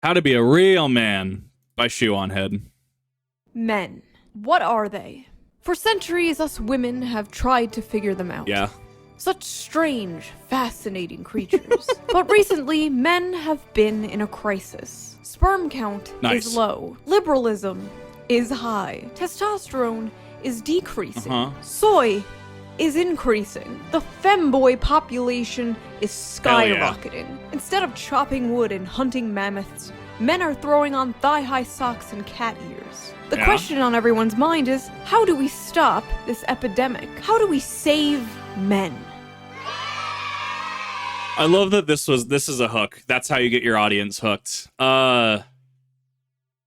How to Be a Real Man by Shoe0nHead. Men. What are they? For centuries, us women have tried to figure them out. Yeah. Such strange, fascinating creatures. But recently, men have been in a crisis. Sperm count is low. Liberalism is high. Testosterone is decreasing. Soy is increasing. The femboy population is skyrocketing. Instead of chopping wood and hunting mammoths, men are throwing on thigh-high socks and cat ears. The question on everyone's mind is, how do we stop this epidemic? How do we save men? I love that this is a hook. That's how you get your audience hooked. Oh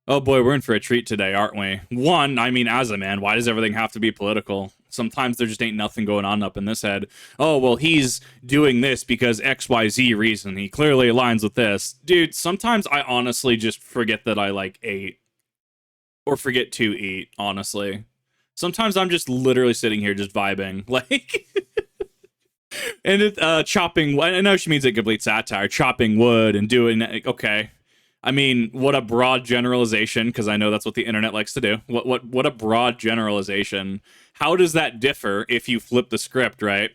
boy, we're in for a treat today, aren't we? One, I mean, as a man, why does everything have to be political? Sometimes there just ain't nothing going on up in this head. Oh, well, he's doing this because XYZ reason. He clearly aligns with this. Dude, sometimes I honestly just forget that I, ate. Or forget to eat, honestly. Sometimes I'm just literally sitting here just vibing. And chopping, I know she means a complete satire. Chopping wood and doing, okay. I mean, what a broad generalization, because I know that's what the internet likes to do. What a broad generalization. How does that differ if you flip the script, right?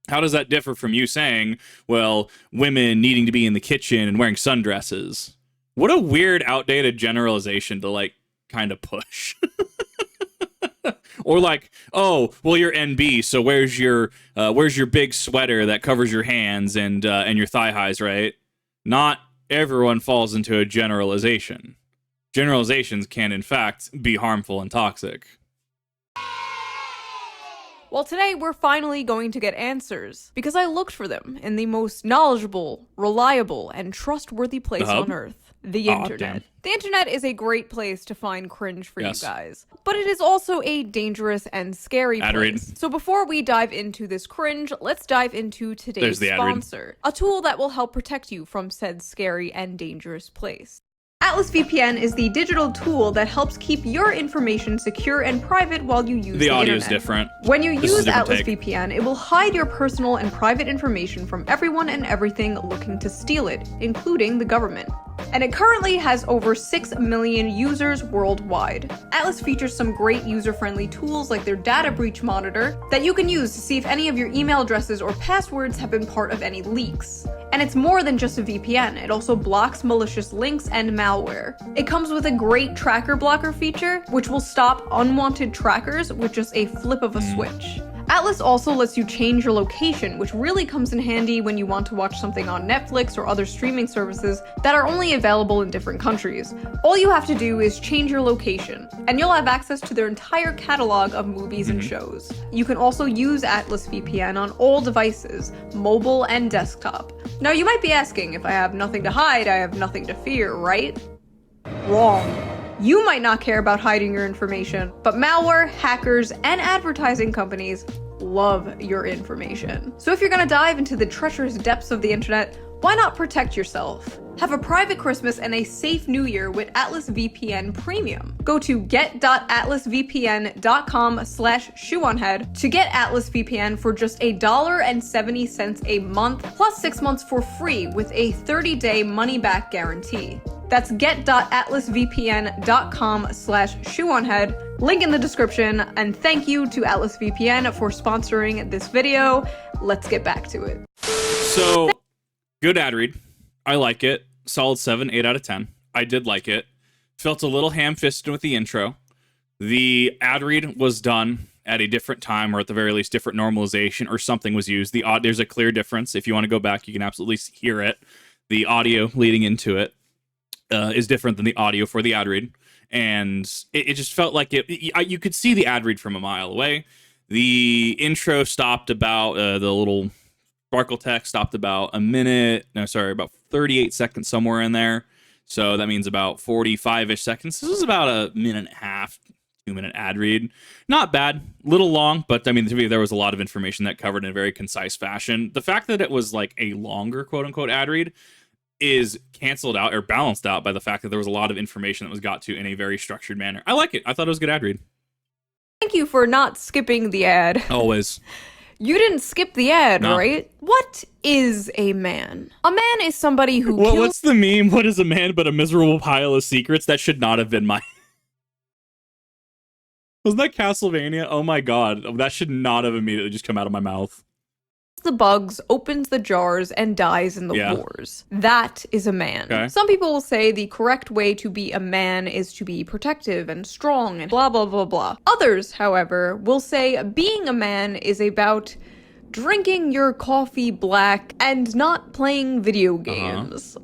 How does that differ from you saying, well, women needing to be in the kitchen and wearing sundresses? What a weird, outdated generalization to, kind of push. Or oh, well, you're NB, so where's your big sweater that covers your hands and your thigh highs, right? Not everyone falls into a generalization. Generalizations can, in fact, be harmful and toxic. Well, today we're finally going to get answers, because I looked for them in the most knowledgeable, reliable, and trustworthy place on Earth, the internet. Damn. The internet is a great place to find cringe for you guys, but it is also a dangerous and scary place. So before we dive into this cringe, let's dive into today's sponsor, a tool that will help protect you from said scary and dangerous place. Atlas VPN is the digital tool that helps keep your information secure and private while you use the audio internet. is different. When you use Atlas VPN, it will hide your personal and private information from everyone and everything looking to steal it, including the government. And it currently has over 6 million users worldwide. Atlas features some great user-friendly tools like their data breach monitor that you can use to see if any of your email addresses or passwords have been part of any leaks. And it's more than just a VPN, it also blocks malicious links and malware. It comes with a great tracker blocker feature, which will stop unwanted trackers with just a flip of a switch. Atlas also lets you change your location, which really comes in handy when you want to watch something on Netflix or other streaming services that are only available in different countries. All you have to do is change your location, and you'll have access to their entire catalog of movies and shows. You can also use Atlas VPN on all devices, mobile and desktop. Now you might be asking, if I have nothing to hide, I have nothing to fear, right? Wrong. You might not care about hiding your information, but malware, hackers, and advertising companies love your information. So if you're gonna dive into the treacherous depths of the internet, why not protect yourself? Have a private Christmas and a safe New Year with Atlas VPN Premium. Go to get.atlasvpn.com/shoe0nhead to get Atlas VPN for just $1.70 a month, plus 6 months for free with a 30-day money-back guarantee. That's get.atlasvpn.com/shoe0nhead, link in the description, and thank you to Atlas VPN for sponsoring this video. Let's get back to it. So, good ad read. I like it. Solid 7, 8 out of 10. I did like it. Felt a little ham-fisted with the intro. The ad read was done at a different time, or at the very least different normalization, or something was used. There's a clear difference. If you want to go back, you can absolutely hear it. The audio leading into it is different than the audio for the ad read, and it just felt like you could see the ad read from a mile away. The intro stopped about the little sparkle text stopped about about 38 seconds, somewhere in there. So that means about 45-ish seconds. This is about a minute and a half, 2-minute ad read. Not bad, little long, but I mean, to me, there was a lot of information that covered in a very concise fashion. The fact that it was like a longer quote-unquote ad read is canceled out or balanced out by the fact that there was a lot of information that was got to in a very structured manner. I like it. I thought it was a good ad read. Thank you for not skipping the ad. Always. You didn't skip the ad, No. right? What is a man? A man is somebody who Well, kills... what's the meme? What is a man but a miserable pile of secrets? That should not have been my... Wasn't that Castlevania? Oh my god. That should not have immediately just come out of my mouth. the bugs, opens the jars, and dies in the wars. That is a man. Okay. Some people will say the correct way to be a man is to be protective and strong and blah blah blah blah. Others, however, will say being a man is about drinking your coffee black and not playing video games.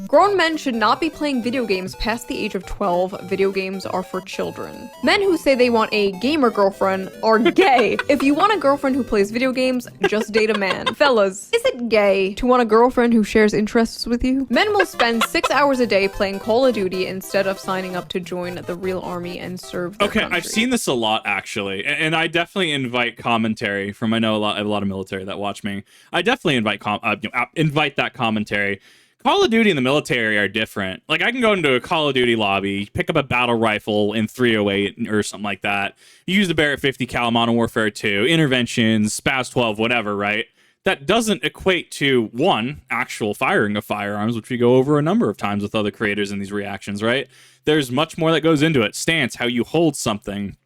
Grown men should not be playing video games past the age of 12. Video games are for children. Men who say they want a gamer girlfriend are gay. If you want a girlfriend who plays video games, just date a man. Fellas, is it gay to want a girlfriend who shares interests with you? Men will spend 6 hours a day playing Call of Duty instead of signing up to join the real army and serve their country. I've seen this a lot, actually, and I definitely invite commentary from, I know I have a lot of military that watch me. I definitely invite that commentary. Call of Duty and the military are different. Like, I can go into a Call of Duty lobby, pick up a battle rifle in 308 or something like that, use the Barrett 50 cal, Modern Warfare 2, interventions, SPAS 12, whatever, right? That doesn't equate to, one, actual firing of firearms, which we go over a number of times with other creators in these reactions, right? There's much more that goes into it. Stance, how you hold something,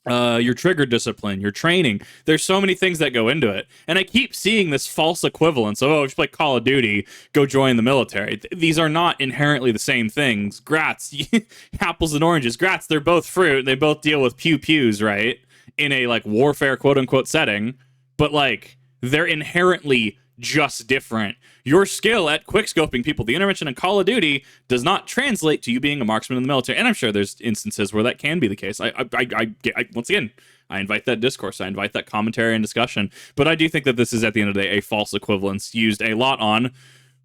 your trigger discipline, your training. There's so many things that go into it. And I keep seeing this false equivalence of, oh, just play Call of Duty, go join the military. These are not inherently the same things. Grats, apples and oranges. Grats, they're both fruit. They both deal with pew-pews, right? In a, like, warfare, quote-unquote setting. But, like, they're inherently just different. Your skill at quickscoping people, the intervention in Call of Duty, does not translate to you being a marksman in the military. And I'm sure there's instances where that can be the case. I once again, I invite that discourse. I invite that commentary and discussion. But I do think that this is, at the end of the day, a false equivalence used a lot on,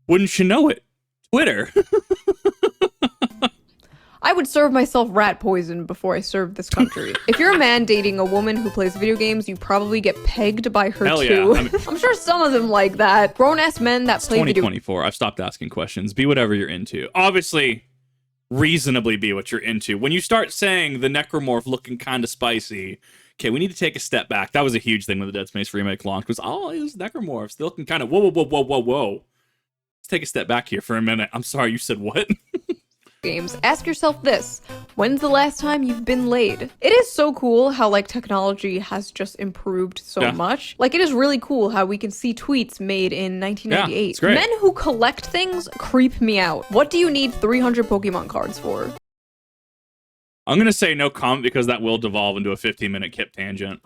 wouldn't you know it, Twitter. I would serve myself rat poison before I served this country. If you're a man dating a woman who plays video games, you probably get pegged by her Hell too. yeah. I mean, I'm sure some of them like that. Grown-ass men that play video... 2024. I've stopped asking questions. Be whatever you're into. Obviously, reasonably be what you're into. When you start saying the necromorph looking kind of spicy, okay, we need to take a step back. That was a huge thing when the Dead Space remake launched. Was, oh, it was necromorphs. They're looking kind of, whoa. Let's take a step back here for a minute. I'm sorry, you said what? games. Ask yourself this: when's the last time you've been laid? It is so cool how, like, technology has just improved so much. Like, it is really cool how we can see tweets made in 1998. Yeah, it's great. Men who collect things creep me out. What do you need 300 Pokemon cards for? I'm gonna say no comment because that will devolve into a 15-minute Kip tangent.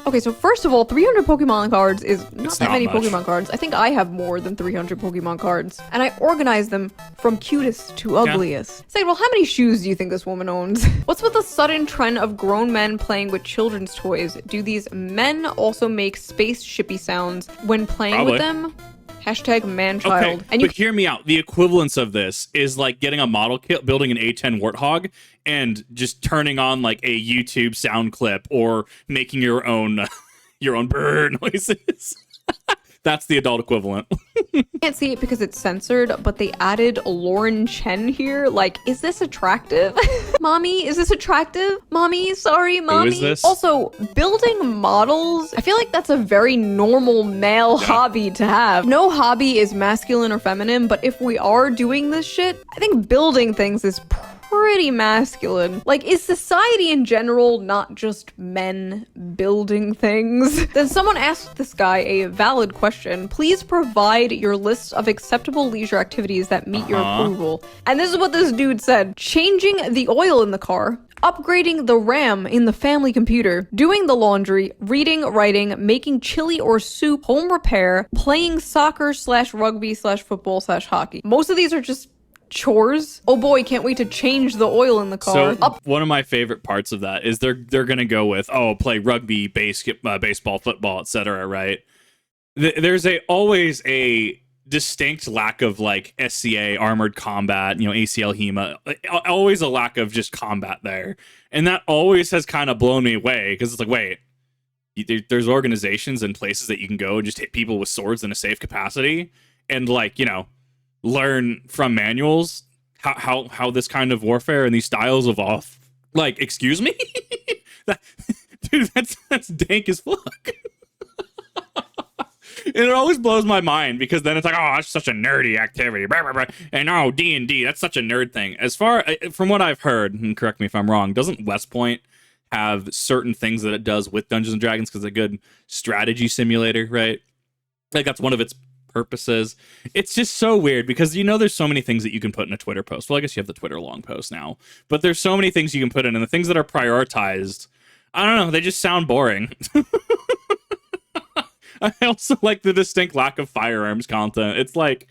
Okay, so first of all, 300 Pokemon cards is not that many much. Pokemon cards. I think I have more than 300 Pokemon cards, and I organize them from cutest to ugliest. Say, well, how many shoes do you think this woman owns? What's with the sudden trend of grown men playing with children's toys? Do these men also make spaceshipy sounds when playing with them? Hashtag man-child. Okay, And but hear me out. The equivalence of this is like getting a model kit, building an A10 Warthog, and just turning on like a YouTube sound clip or making your own bird noises. That's the adult equivalent. can't see it because it's censored, but they added Lauren Chen here. Like, is this attractive? Mommy, is this attractive? Mommy, sorry, mommy. Who is this? Also, building models, I feel like that's a very normal male hobby to have. No hobby is masculine or feminine, but if we are doing this shit, I think building things is pretty masculine. Like, is society in general not just men building things? Then someone asked this guy a valid question. Please provide your list of acceptable leisure activities that meet your approval. And this is what this dude said: changing the oil in the car, upgrading the RAM in the family computer, doing the laundry, reading, writing, making chili or soup, home repair, playing soccer / rugby / football / hockey. Most of these are just chores. Oh boy, can't wait to change the oil in the car. So one of my favorite parts of that is they're gonna go with, oh, play rugby, baseball, football, etc. Right? There's always a distinct lack of like SCA, armored combat, ACL, HEMA, always a lack of just combat there, and that always has kind of blown me away because it's like, wait, there's organizations and places that you can go and just hit people with swords in a safe capacity and learn from manuals how this kind of warfare and these styles evolve. Like, excuse me? Dude, that's dank as fuck. And it always blows my mind because then it's like, oh, that's such a nerdy activity. Blah, blah, blah. And oh, D&D, that's such a nerd thing. As far from what I've heard, and correct me if I'm wrong, doesn't West Point have certain things that it does with Dungeons and Dragons because it's a good strategy simulator, right? Like that's one of its purposes. It's just so weird because there's so many things that you can put in a Twitter post. Well, I guess you have the Twitter long post now, but there's so many things you can put in, and the things that are prioritized, I don't know, they just sound boring. I also like the distinct lack of firearms content. It's like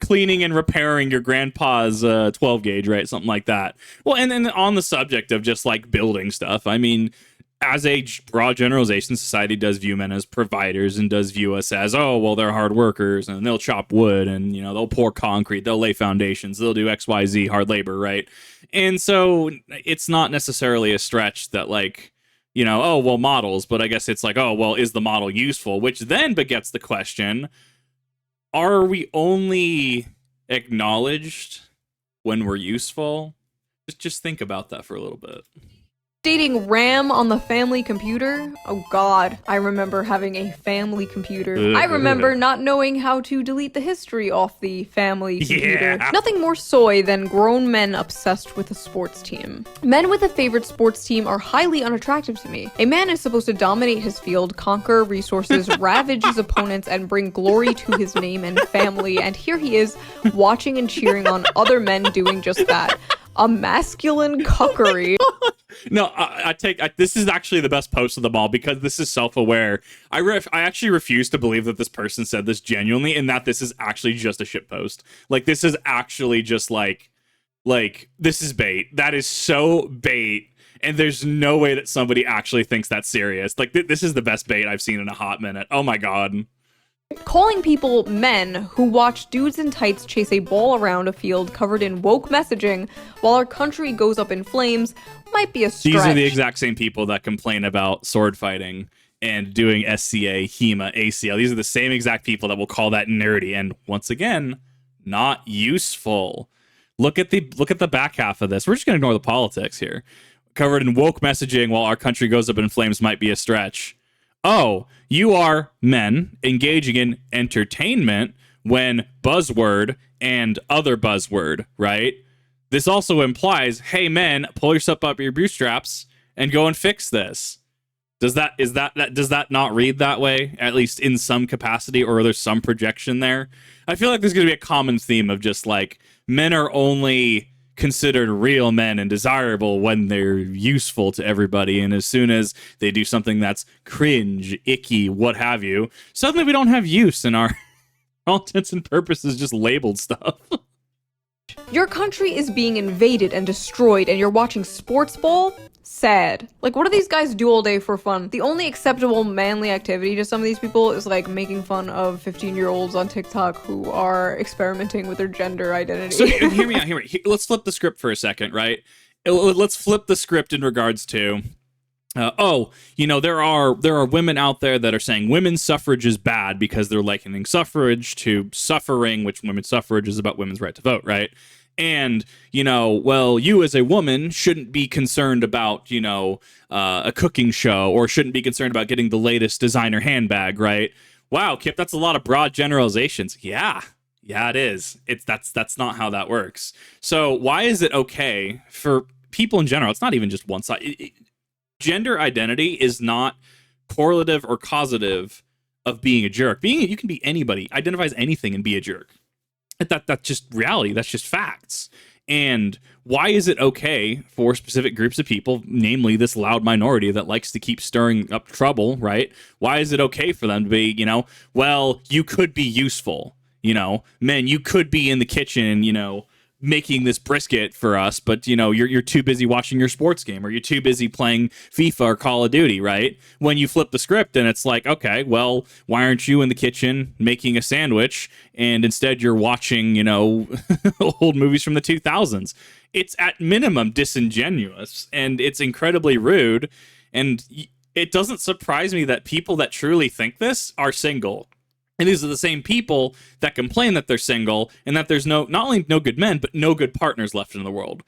cleaning and repairing your grandpa's 12 gauge, right? Something like that. Well, and then on the subject of just like building stuff, I mean, as a broad generalization, society does view men as providers and does view us as, oh, well, they're hard workers and they'll chop wood and, they'll pour concrete, they'll lay foundations, they'll do X, Y, Z, hard labor, right? And so it's not necessarily a stretch that like, oh, well, models, but I guess it's like, oh, well, is the model useful? Which then begets the question, are we only acknowledged when we're useful? Just think about that for a little bit. Updating RAM on the family computer? Oh god, I remember having a family computer. I remember not knowing how to delete the history off the family computer. Yeah. Nothing more soy than grown men obsessed with a sports team. Men with a favorite sports team are highly unattractive to me. A man is supposed to dominate his field, conquer resources, ravage his opponents, and bring glory to his name and family, and here he is, watching and cheering on other men doing just that. A masculine cuckery. No, this is actually the best post of them all because this is self-aware. I actually refuse to believe that this person said this genuinely and that this is actually just a shit post. Like, this is actually just like, this is bait. That is so bait. And there's no way that somebody actually thinks that's serious. Like, this is the best bait I've seen in a hot minute. Oh my God. Calling people men who watch dudes in tights chase a ball around a field covered in woke messaging while our country goes up in flames might be a stretch. These are the exact same people that complain about sword fighting and doing SCA, HEMA, ACL. These are the same exact people that will call that nerdy and, once again, not useful. Look at the back half of this. We're just going to ignore the politics here. Covered in woke messaging while our country goes up in flames might be a stretch. Oh, you are men engaging in entertainment when buzzword and other buzzword, right? This also implies, hey, men, pull yourself up your bootstraps and go and fix this. Does that not read that way, at least in some capacity, or there's some projection there? I feel like there's going to be a common theme of just like men are only considered real men and desirable when they're useful to everybody, and as soon as they do something that's cringe, icky, what have you, suddenly we don't have use in our all intents and purposes just labeled stuff. Your country is being invaded and destroyed and you're watching sports ball? Sad. Like, what do these guys do all day for fun? The only acceptable manly activity to some of these people is like making fun of 15-year-olds on TikTok who are experimenting with their gender identity. So hear me out. Let's flip the script for a second, right? Let's flip the script in regards to there are women out there that are saying women's suffrage is bad because they're likening suffrage to suffering, which women's suffrage is about women's right to vote, right? And, you as a woman shouldn't be concerned about, a cooking show or shouldn't be concerned about getting the latest designer handbag, right? Wow, Kip, that's a lot of broad generalizations. Yeah, it is. That's not how that works. So why is it okay for people in general? It's not even just one side. Gender identity is not correlative or causative of being a jerk. You can be anybody, identify as anything and be a jerk. That's just reality. That's just facts. And why is it okay for specific groups of people, namely this loud minority that likes to keep stirring up trouble, right? Why is it okay for them to be, you could be useful, men, you could be in the kitchen, making this brisket for us, but you're too busy watching your sports game, or you're too busy playing FIFA or Call of Duty, right? When you flip the script and it's like, okay, well, why aren't you in the kitchen making a sandwich and instead you're watching, old movies from the 2000s? It's at minimum disingenuous and it's incredibly rude, and it doesn't surprise me that people that truly think this are single. And these are the same people that complain that they're single and that there's not only no good men, but no good partners left in the world.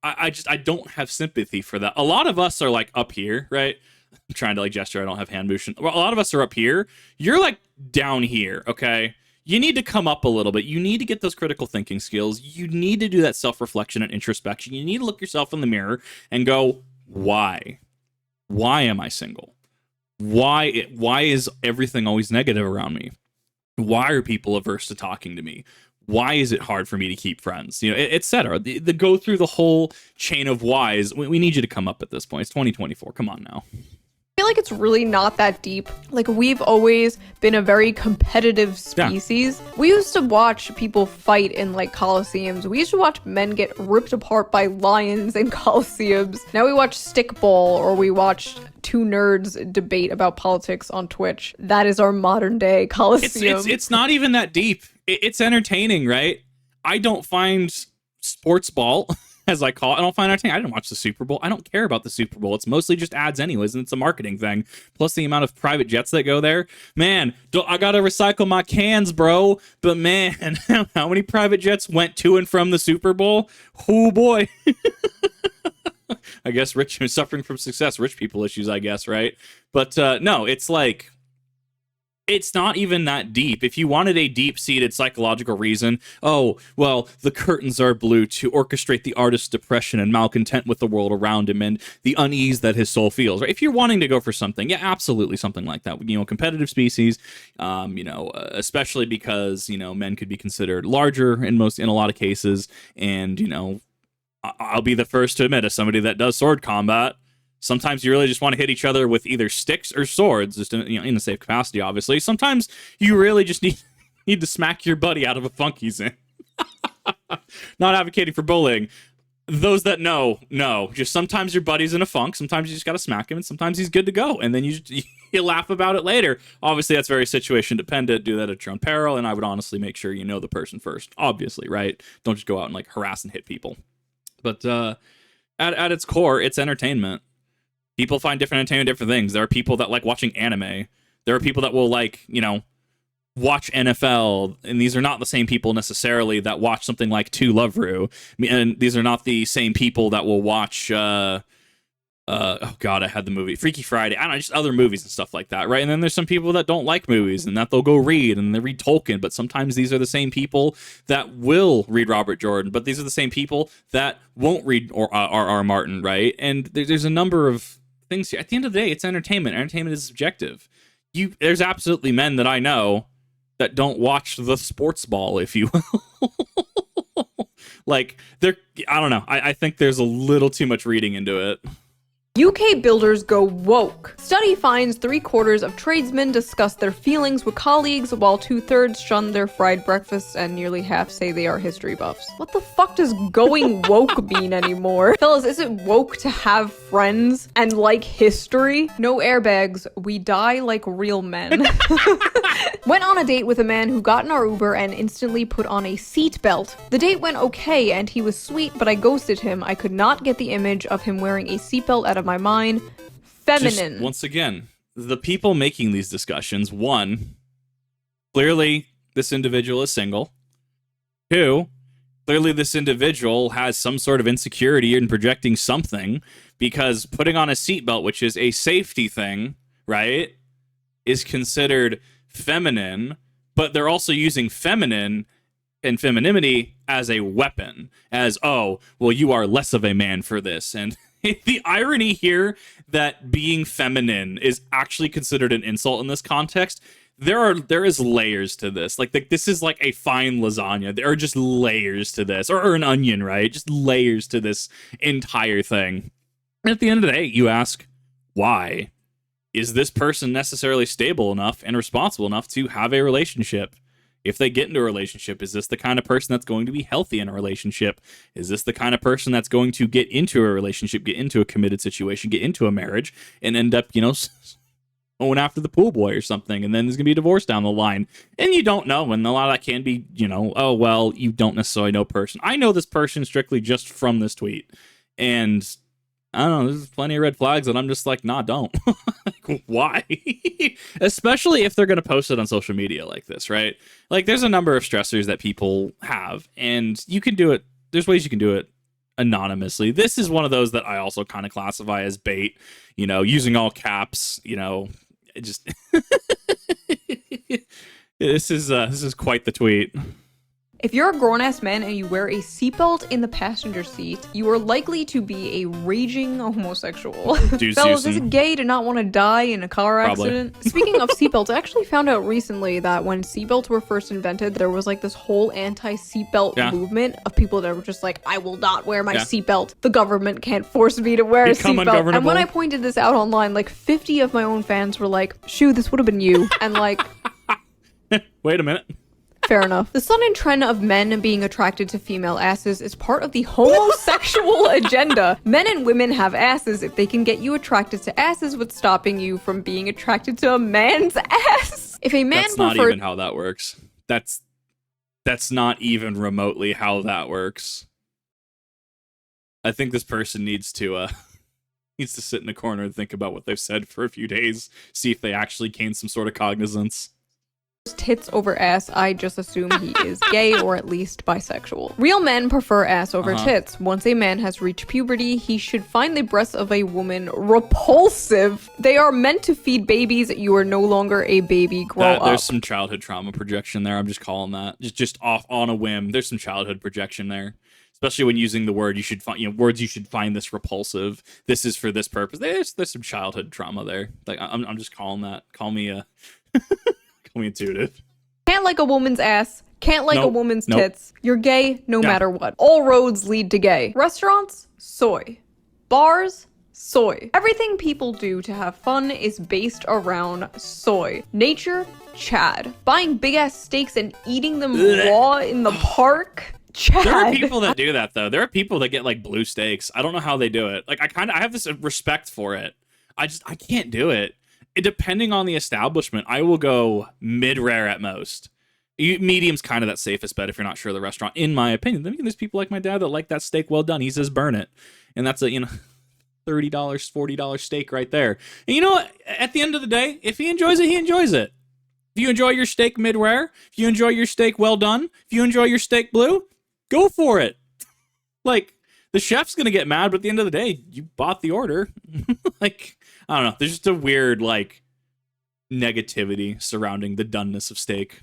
I don't have sympathy for that. A lot of us are like up here, right? I'm trying to like gesture. I don't have hand motion. Well, a lot of us are up here. You're like down here, okay? You need to come up a little bit. You need to get those critical thinking skills. You need to do that self-reflection and introspection. You need to look yourself in the mirror and go, why? Why am I single? Why is everything always negative around me? Why are people averse to talking to me? Why is it hard for me to keep friends? You know, etc. The go through the whole chain of whys. We need you to come up at this point. It's 2024. Come on now. I feel like it's really not that deep. Like, we've always been a very competitive species. Yeah. We used to watch people fight in like coliseums. We used to watch men get ripped apart by lions in coliseums. Now we watch stickball, or we watch two nerds debate about politics on Twitch. That is our modern day coliseum. It's not even that deep. It's entertaining, right? I don't find sports ball, as I call it, I don't find entertaining. I didn't watch the Super Bowl. I don't care about the Super Bowl. It's mostly just ads anyways, and it's a marketing thing. Plus the amount of private jets that go there. Man, I gotta recycle my cans, bro. But man, how many private jets went to and from the Super Bowl? Oh boy. I guess suffering from success, rich people issues, I guess, right? But no, it's like, it's not even that deep. If you wanted a deep-seated psychological reason, oh, well, the curtains are blue to orchestrate the artist's depression and malcontent with the world around him and the unease that his soul feels, right? If you're wanting to go for something, yeah, absolutely something like that. You know, competitive species, you know, especially because, you know, men could be considered larger in a lot of cases, and, you know, I'll be the first to admit, as somebody that does sword combat, sometimes you really just want to hit each other with either sticks or swords, just in a safe capacity, obviously. Sometimes you really just need to smack your buddy out of a funk he's in. Not advocating for bullying. Those that know. Just sometimes your buddy's in a funk. Sometimes you just got to smack him, and sometimes he's good to go. And then you laugh about it later. Obviously, that's very situation dependent. Do that at your own peril, and I would honestly make sure you know the person first. Obviously, right? Don't just go out and like harass and hit people. But at its core, it's entertainment. People find different entertainment, different things. There are people that like watching anime. There are people that will like, you know, watch NFL, and these are not the same people necessarily that watch something like To Love Ru. And these are not the same people that will watch, oh God, I had the movie Freaky Friday. I don't know, just other movies and stuff like that, right? And then there's some people that don't like movies and that they'll go read, and they read Tolkien, but sometimes these are the same people that will read Robert Jordan, but these are the same people that won't read R.R. Martin, right? And there's a number of things here. At the end of the day, it's entertainment. Entertainment is subjective. There's absolutely men that I know that don't watch the sports ball, if you will. Like, I don't know. I think there's a little too much reading into it. UK builders go woke. Study finds 3/4 of tradesmen discuss their feelings with colleagues, while 2/3 shun their fried breakfasts, and nearly half say they are history buffs. What the fuck does going woke mean anymore? Fellas, is it woke to have friends and like history? No airbags, we die like real men. Went on a date with a man who got in our Uber and instantly put on a seatbelt. The date went okay and he was sweet, but I ghosted him. I could not get the image of him wearing a seatbelt out of my mind. Feminine. Just, once again, the people making these discussions, one, clearly this individual is single. Two, clearly this individual has some sort of insecurity in projecting something, because putting on a seatbelt, which is a safety thing, right, is considered feminine, but they're also using feminine and femininity as a weapon, as, oh, well, you are less of a man for this. And the irony here that being feminine is actually considered an insult in this context, there is layers to this. Like this is like a fine lasagna. There are just layers to this, or an onion, right? Just layers to this entire thing. And at the end of the day, you ask, why? Is this person necessarily stable enough and responsible enough to have a relationship? If they get into a relationship, is this the kind of person that's going to be healthy in a relationship? Is this the kind of person that's going to get into a relationship, get into a committed situation, get into a marriage, and end up, you know, going after the pool boy or something, and then there's going to be a divorce down the line? And you don't know, and a lot of that can be, you know, oh, well, you don't necessarily know person. I know this person strictly just from this tweet, and I don't know, there's plenty of red flags that I'm just like, nah, don't. Like, why? Especially if they're going to post it on social media like this, right? Like, there's a number of stressors that people have, and you can do it. There's ways you can do it anonymously. This is one of those that I also kind of classify as bait, using all caps, it just this is quite the tweet. If you're a grown-ass man and you wear a seatbelt in the passenger seat, you are likely to be a raging homosexual. Fellas, is it gay to not want to die in a car accident? Speaking of seatbelts, I actually found out recently that when seatbelts were first invented, there was like this whole anti-seatbelt movement of people that were just like, I will not wear my seatbelt. The government can't force me to wear a seatbelt. And when I pointed this out online, like 50 of my own fans were like, Shoe, this would have been you. And like... Wait a minute. Fair enough. The sudden trend of men being attracted to female asses is part of the homosexual agenda. Men and women have asses. If they can get you attracted to asses, what's stopping you from being attracted to a man's ass? If a man That's not even how that works. That's not even remotely how that works. I think this person needs to sit in a corner and think about what they've said for a few days, see if they actually gain some sort of cognizance. Tits over ass, I just assume he is gay or at least bisexual. Real men prefer ass over tits. Once a man has reached puberty, he should find the breasts of a woman repulsive. They are meant to feed babies. You are no longer a baby. Grow up. There's some childhood trauma projection there. I'm just calling that. Just off on a whim. There's some childhood projection there. Especially when using the word, you should find words you should find this repulsive. This is for this purpose. There's some childhood trauma there. Like I'm just calling that. Call me intuitive. Can't like a woman's ass. Can't like a woman's tits. You're gay no matter what. All roads lead to gay. Restaurants? Soy. Bars? Soy. Everything people do to have fun is based around soy. Nature? Chad. Buying big ass steaks and eating them raw in the park? Chad. There are people that do that though. There are people that get like blue steaks. I don't know how they do it. Like I have this respect for it. I can't do it. Depending on the establishment, I will go mid-rare at most. Medium's kind of that safest bet if you're not sure of the restaurant, in my opinion. Then there's people like my dad that like that steak well done. He says burn it. And that's a, $30, $40 steak right there. And you know what? At the end of the day, if he enjoys it, he enjoys it. If you enjoy your steak mid-rare, if you enjoy your steak well done, if you enjoy your steak blue, go for it. Like, the chef's going to get mad, but at the end of the day, you bought the order. Like... I don't know. There's just a weird, negativity surrounding the doneness of steak.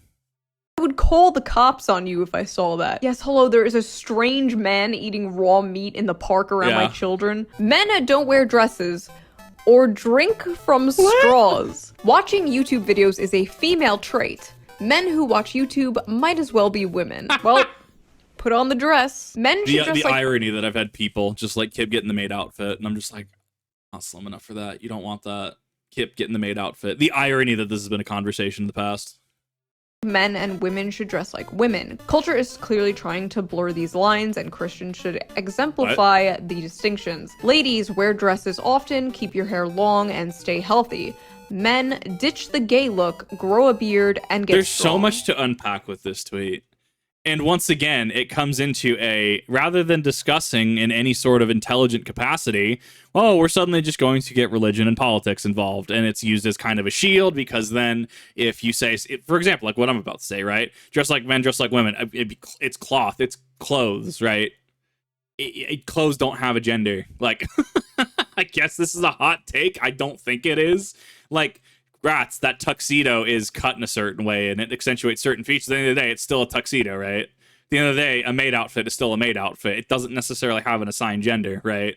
I would call the cops on you if I saw that. Yes, hello, there is a strange man eating raw meat in the park around my children. Men don't wear dresses or drink from straws. Watching YouTube videos is a female trait. Men who watch YouTube might as well be women. Well... Put on the dress. Men should dress the irony that I've had people just like Kip getting the maid outfit, and I'm just like, not slim enough for that. You don't want that. Kip getting the maid outfit. The irony that this has been a conversation in the past. Men and women should dress like women. Culture is clearly trying to blur these lines, and Christians should exemplify the distinctions. Ladies, wear dresses often, keep your hair long, and stay healthy. Men, ditch the gay look, grow a beard, and get strong. So much to unpack with this tweet. And once again, it comes into rather than discussing in any sort of intelligent capacity, we're suddenly just going to get religion and politics involved. And it's used as kind of a shield because then if you say, for example, like what I'm about to say, right? Dress like men, dress like women. It's cloth, it's clothes, right? Clothes don't have a gender. Like, I guess this is a hot take. I don't think it is. Like, rats, that tuxedo is cut in a certain way and it accentuates certain features. At the end of the day, it's still a tuxedo, right? At the end of the day, a maid outfit is still a maid outfit. It doesn't necessarily have an assigned gender, right?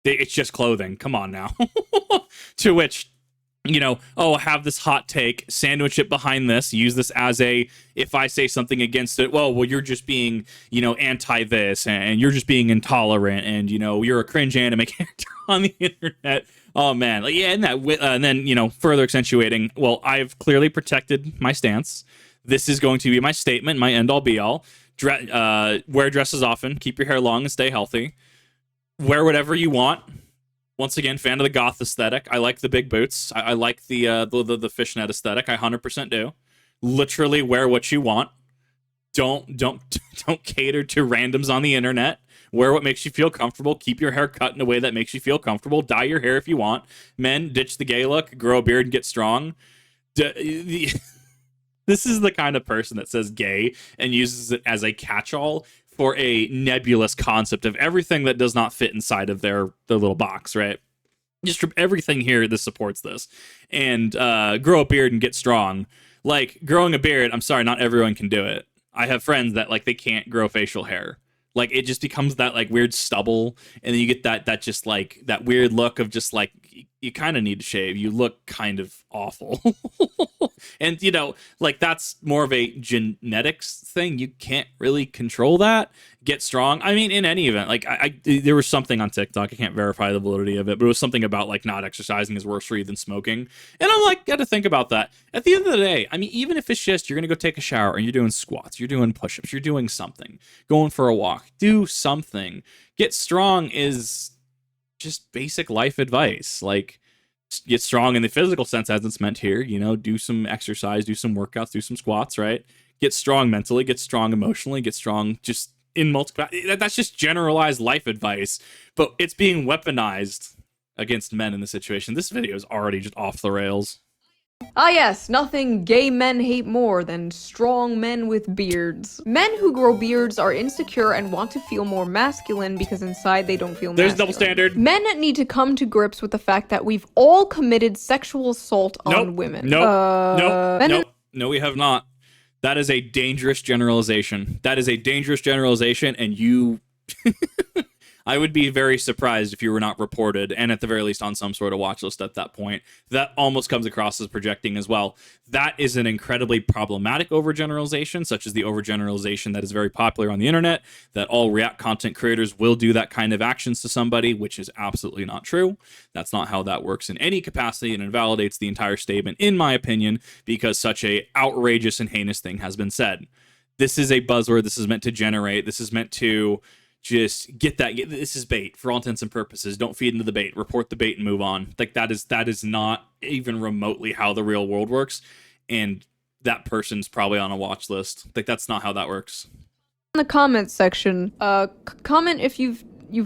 It's just clothing. Come on now. To which, have this hot take, sandwich it behind this, use this as if I say something against it, well, you're just being, anti this and you're just being intolerant and, you're a cringe anime character on the internet. Oh man, and then further accentuating. Well, I've clearly protected my stance. This is going to be my statement, my end all be all. Wear dresses often, keep your hair long, and stay healthy. Wear whatever you want. Once again, fan of the goth aesthetic. I like the big boots. I like the fishnet aesthetic. I 100% do. Literally wear what you want. Don't cater to randoms on the internet. Wear what makes you feel comfortable. Keep your hair cut in a way that makes you feel comfortable. Dye your hair if you want. Men, ditch the gay look. Grow a beard and get strong. This is the kind of person that says gay and uses it as a catch-all for a nebulous concept of everything that does not fit inside of their little box, right? Just everything here that supports this. And grow a beard and get strong. Like, growing a beard, I'm sorry, not everyone can do it. I have friends that, like, they can't grow facial hair. Like, it just becomes that, like, weird stubble, and then you get that just, like, that weird look of just, like, you kind of need to shave. You look kind of awful. And, you know, like, that's more of a genetics thing. You can't really control that. Get strong. I mean, in any event, like, there was something on TikTok, I can't verify the validity of it, but it was something about, like, not exercising is worse for you than smoking. And I'm like, got to think about that. At the end of the day, I mean, even if it's just you're going to go take a shower and you're doing squats, you're doing push-ups, you're doing something, going for a walk, do something. Get strong is just basic life advice. Like, get strong in the physical sense as it's meant here, you know, do some exercise, do some workouts, do some squats, right? Get strong mentally, get strong emotionally, get strong just in multiple. That's just generalized life advice, but it's being weaponized against men in the situation. This video is already just off the rails. Ah yes, nothing gay men hate more than strong men with beards. Men who grow beards are insecure and want to feel more masculine because inside they don't feel masculine. There's double standard. Men need to come to grips with the fact that we've all committed sexual assault on women. Nope, we have not. That is a dangerous generalization. That is a dangerous generalization, and you... I would be very surprised if you were not reported, and at the very least on some sort of watch list at that point. That almost comes across as projecting as well. That is an incredibly problematic overgeneralization, such as the overgeneralization that is very popular on the internet, that all React content creators will do that kind of actions to somebody, which is absolutely not true. That's not how that works in any capacity, and invalidates the entire statement, in my opinion, because such a outrageous and heinous thing has been said. This is a buzzword. This is meant to generate. This is meant to just get that. This is bait for all intents and purposes. Don't feed into the bait. Report the bait and move on. Like, that is not even remotely how the real world works. And that person's probably on a watch list. Like, that's not how that works. In the comments section, comment if you've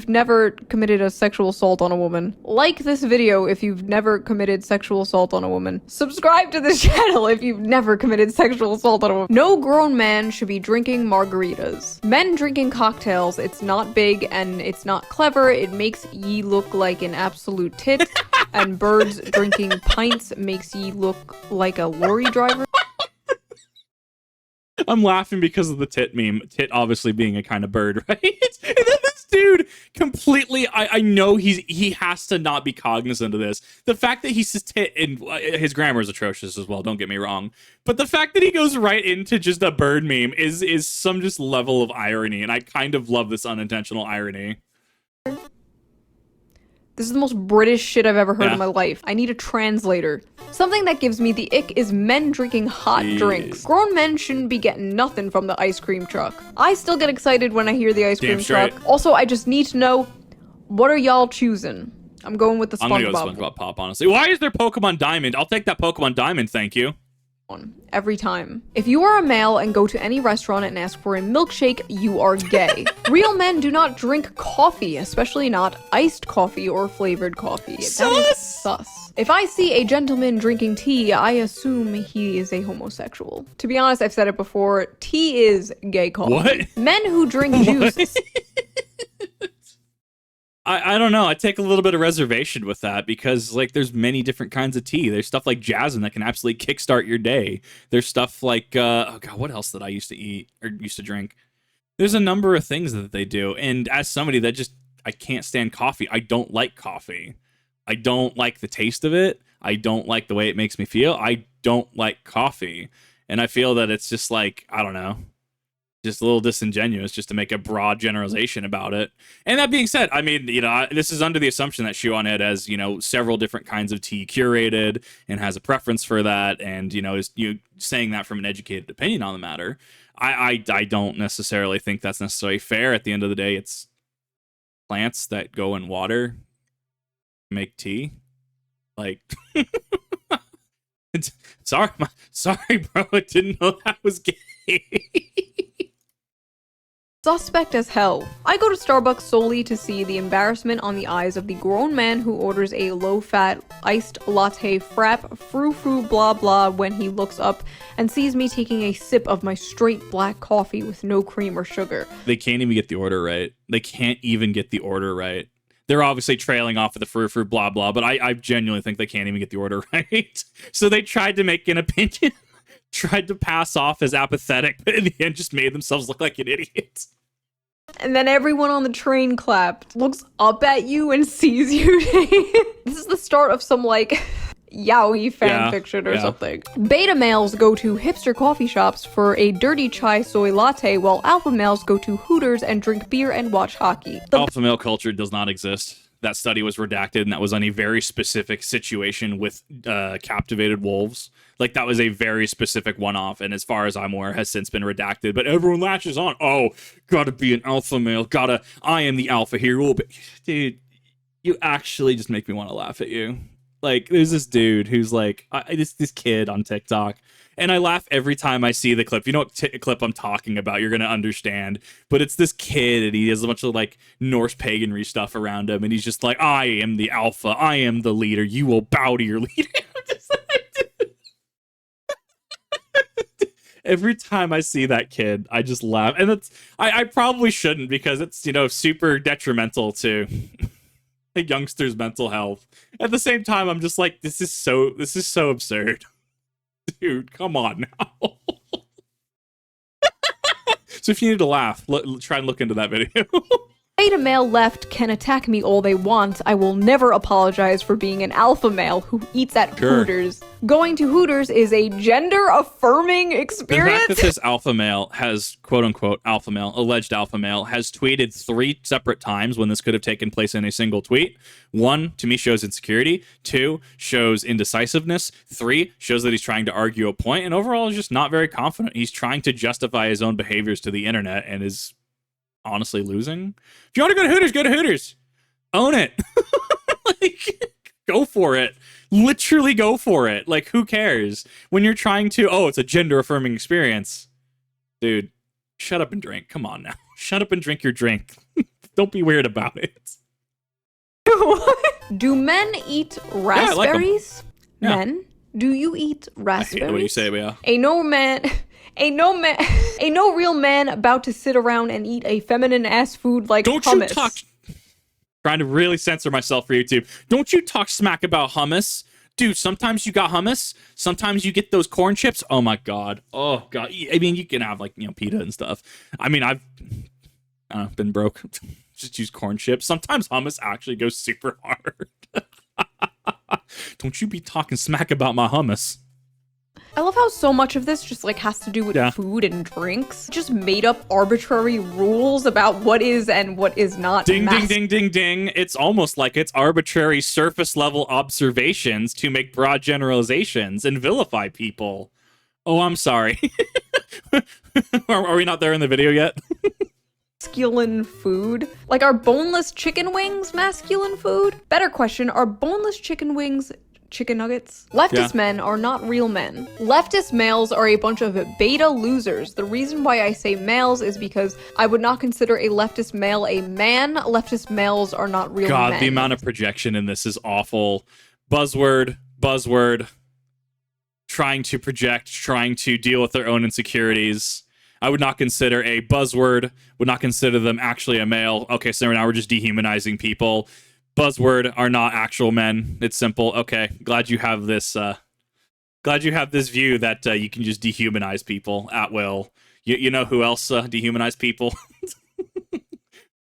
never committed a sexual assault on a woman. Like this video if you've never committed sexual assault on a woman. Subscribe to this channel if you've never committed sexual assault on a woman. No grown man should be drinking margaritas. Men drinking cocktails, it's not big and it's not clever. It makes ye look like an absolute tit. And birds drinking pints makes ye look like a lorry driver. I'm laughing because of the tit meme. Tit obviously being a kind of bird, right? And then this dude completely, I know he has to not be cognizant of this. The fact that he says tit, and his grammar is atrocious as well, don't get me wrong. But the fact that he goes right into just a bird meme is some just level of irony, and I kind of love this unintentional irony. This is the most British shit I've ever heard in my life. I need a translator. Something that gives me the ick is men drinking hot drinks. Grown men shouldn't be getting nothing from the ice cream truck. I still get excited when I hear the ice cream truck. Also, I just need to know, what are y'all choosing? I'm going with the SpongeBob. I'm gonna go with SpongeBob Pop, honestly. Why is there Pokemon Diamond? I'll take that Pokemon Diamond, thank you. Every time. If you are a male and go to any restaurant and ask for a milkshake, you are gay. Real men do not drink coffee, especially not iced coffee or flavored coffee. That is sus. If I see a gentleman drinking tea, I assume he is a homosexual. To be honest, I've said it before, tea is gay coffee. What? Men who drink juice. I don't know. I take a little bit of reservation with that because, like, there's many different kinds of tea. There's stuff like jasmine that can absolutely kickstart your day. There's stuff like, oh God, what else did I used to eat or used to drink? There's a number of things that they do. And as somebody that just, I can't stand coffee. I don't like coffee. I don't like the taste of it. I don't like the way it makes me feel. I don't like coffee. And I feel that it's just like, I don't know, just a little disingenuous just to make a broad generalization about it. And that being said, I mean, you know, this is under the assumption that Shoe0nHead has, you know, several different kinds of tea curated and has a preference for that, and, you know, is saying that from an educated opinion on the matter. I don't necessarily think that's necessarily fair. At the end of the day, it's plants that go in water make tea. Like, sorry, bro, I didn't know that was gay. suspect as hell. I go to Starbucks solely to see the embarrassment on the eyes of the grown man who orders a low-fat, iced latte frap, frou-frou blah blah when he looks up and sees me taking a sip of my straight black coffee with no cream or sugar. They can't even get the order right. They can't even get the order right. They're obviously trailing off of the frou-frou blah blah, but I genuinely think they can't even get the order right. So they tried to make an opinion, tried to pass off as apathetic, but in the end just made themselves look like an idiot. And then everyone on the train clapped, looks up at you and sees you. This is the start of some, like, yaoi fanfiction or something. Beta males go to hipster coffee shops for a dirty chai soy latte, while alpha males go to Hooters and drink beer and watch hockey. Alpha male culture does not exist. That study was redacted, and that was on a very specific situation with captivated wolves. Like, that was a very specific one-off, and as far as I'm aware, has since been redacted. But everyone latches on. Oh, gotta be an alpha male. I am the alpha here. Oh, but, dude, you actually just make me want to laugh at you. Like, there's this dude who's like, this kid on TikTok, and I laugh every time I see the clip. You know what clip I'm talking about? You're gonna understand. But it's this kid, and he has a bunch of like Norse paganry stuff around him, and he's just like, I am the alpha. I am the leader. You will bow to your leader. Every time I see that kid, I just laugh, and it's I probably shouldn't, because it's, you know, super detrimental to a youngster's mental health. At the same time, I'm just like, this is so absurd. Dude, come on now. So if you need to laugh, try and look into that video. Beta male left can attack me all they want. I will never apologize for being an alpha male who eats at Hooters. Going to Hooters is a gender-affirming experience. The fact that this alpha male has, quote-unquote, alpha male, alleged alpha male, has tweeted 3 separate times when this could have taken place in a single tweet. 1, to me, shows insecurity. 2, shows indecisiveness. 3, shows that he's trying to argue a point. And overall, he's just not very confident. He's trying to justify his own behaviors to the internet and is honestly losing. If you want to go to Hooters. Own it. Like, go for it. Literally go for it. Like, who cares? When you're trying to, it's a gender-affirming experience. Dude, shut up and drink. Come on now. Shut up and drink your drink. Don't be weird about it. Do men eat raspberries? Yeah, I like Men? Do you eat raspberries? I hate what you say, but yeah. Ain't no real man about to sit around and eat a feminine ass food like hummus. Don't you talk. Trying to really censor myself for YouTube. Don't you talk smack about hummus. Dude, sometimes you got hummus. Sometimes you get those corn chips. Oh my God. Oh God. I mean, you can have like, you know, pita and stuff. I mean, I've been broke. Just use corn chips. Sometimes hummus actually goes super hard. Don't you be talking smack about my hummus. I love how so much of this just like has to do with food and drinks. Just made up arbitrary rules about what is and what is not. Ding, ding, ding, ding, ding. It's almost like it's arbitrary surface level observations to make broad generalizations and vilify people. Oh, I'm sorry. Are we not there in the video yet? Masculine food? Like, are boneless chicken wings masculine food? Better question, are boneless chicken wings chicken nuggets? Leftist men are not real men. Leftist males are a bunch of beta losers. The reason why I say males is because I would not consider a leftist male a man. Leftist males are not real men. God, the amount of projection in this is awful. Buzzword. Trying to project, trying to deal with their own insecurities. I would not consider a buzzword, would not consider them actually a male. Okay, so now we're just dehumanizing people. Buzzword are not actual men. It's simple. Okay, glad you have this view that you can just dehumanize people at will. You know who else dehumanized people?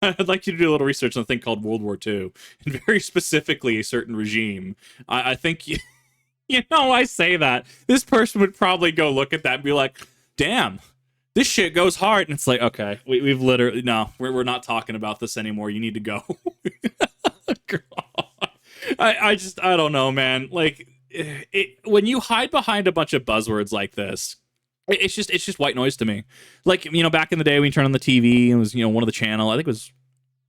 I'd like you to do a little research on a thing called World War II, and very specifically a certain regime. I think, you know, I say that. This person would probably go look at that and be like, damn, this shit goes hard. And it's like, okay, we've literally, no, we're not talking about this anymore. You need to go. I don't know, man. Like, when you hide behind a bunch of buzzwords like this, it's just white noise to me. Like, you know, back in the day when you turn on the TV, it was, you know, one of the channel, I think it was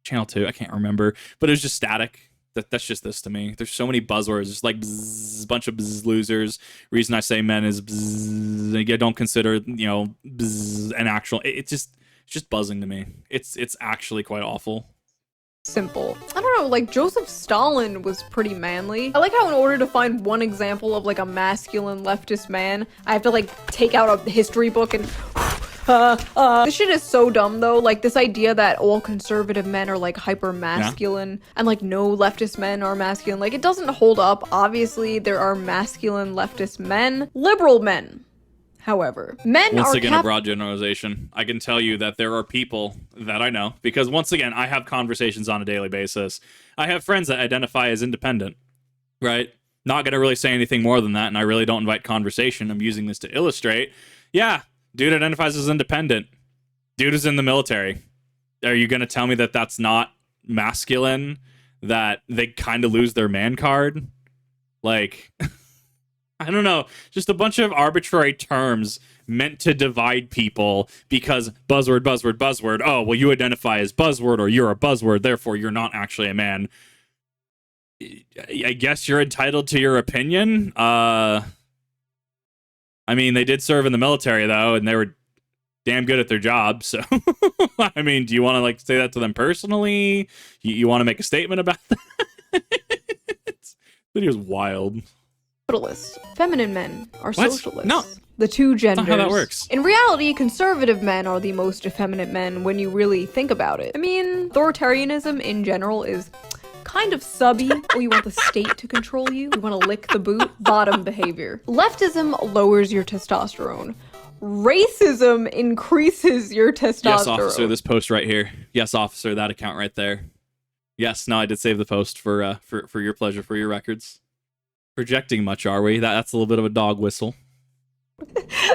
channel 2, I can't remember, but it was just static. That's just this to me. There's so many buzzwords. It's like bzz, bunch of bzz losers. Reason I say men is bzz, I don't consider, you know, bzz an actual. It's just just buzzing to me. It's actually quite awful. Simple. I don't know, like Joseph Stalin was pretty manly. I like how in order to find one example of like a masculine leftist man, I have to like take out a history book and this shit is so dumb though. Like this idea that all conservative men are like hyper masculine and like no leftist men are masculine. Like it doesn't hold up. Obviously there are masculine leftist men, liberal men. However, men once are again a broad generalization. I can tell you that there are people that I know because once again I have conversations on a daily basis. I have friends that identify as independent, right? Not gonna really say anything more than that, and I really don't invite conversation. I'm using this to illustrate. Yeah, dude identifies as independent. Dude is in the military. Are you gonna tell me that that's not masculine? That they kind of lose their man card? Like. I don't know, just a bunch of arbitrary terms meant to divide people because buzzword, buzzword, buzzword. Oh, well, you identify as buzzword or you're a buzzword, therefore you're not actually a man. I guess you're entitled to your opinion. I mean, they did serve in the military, though, and they were damn good at their job. So, I mean, do you want to, like, say that to them personally? You want to make a statement about that? This video's wild. Capitalists. Feminine men are socialists. No. The two genders. That's not how that works. In reality, conservative men are the most effeminate men when you really think about it. I mean, authoritarianism in general is kind of subby. Oh, you want the state to control you? You want to lick the boot? Bottom behavior. Leftism lowers your testosterone. Racism increases your testosterone. Yes, officer, this post right here. Yes, officer, that account right there. Yes, no, I did save the post for your pleasure, for your records. Projecting much, are we? That's a little bit of a dog whistle.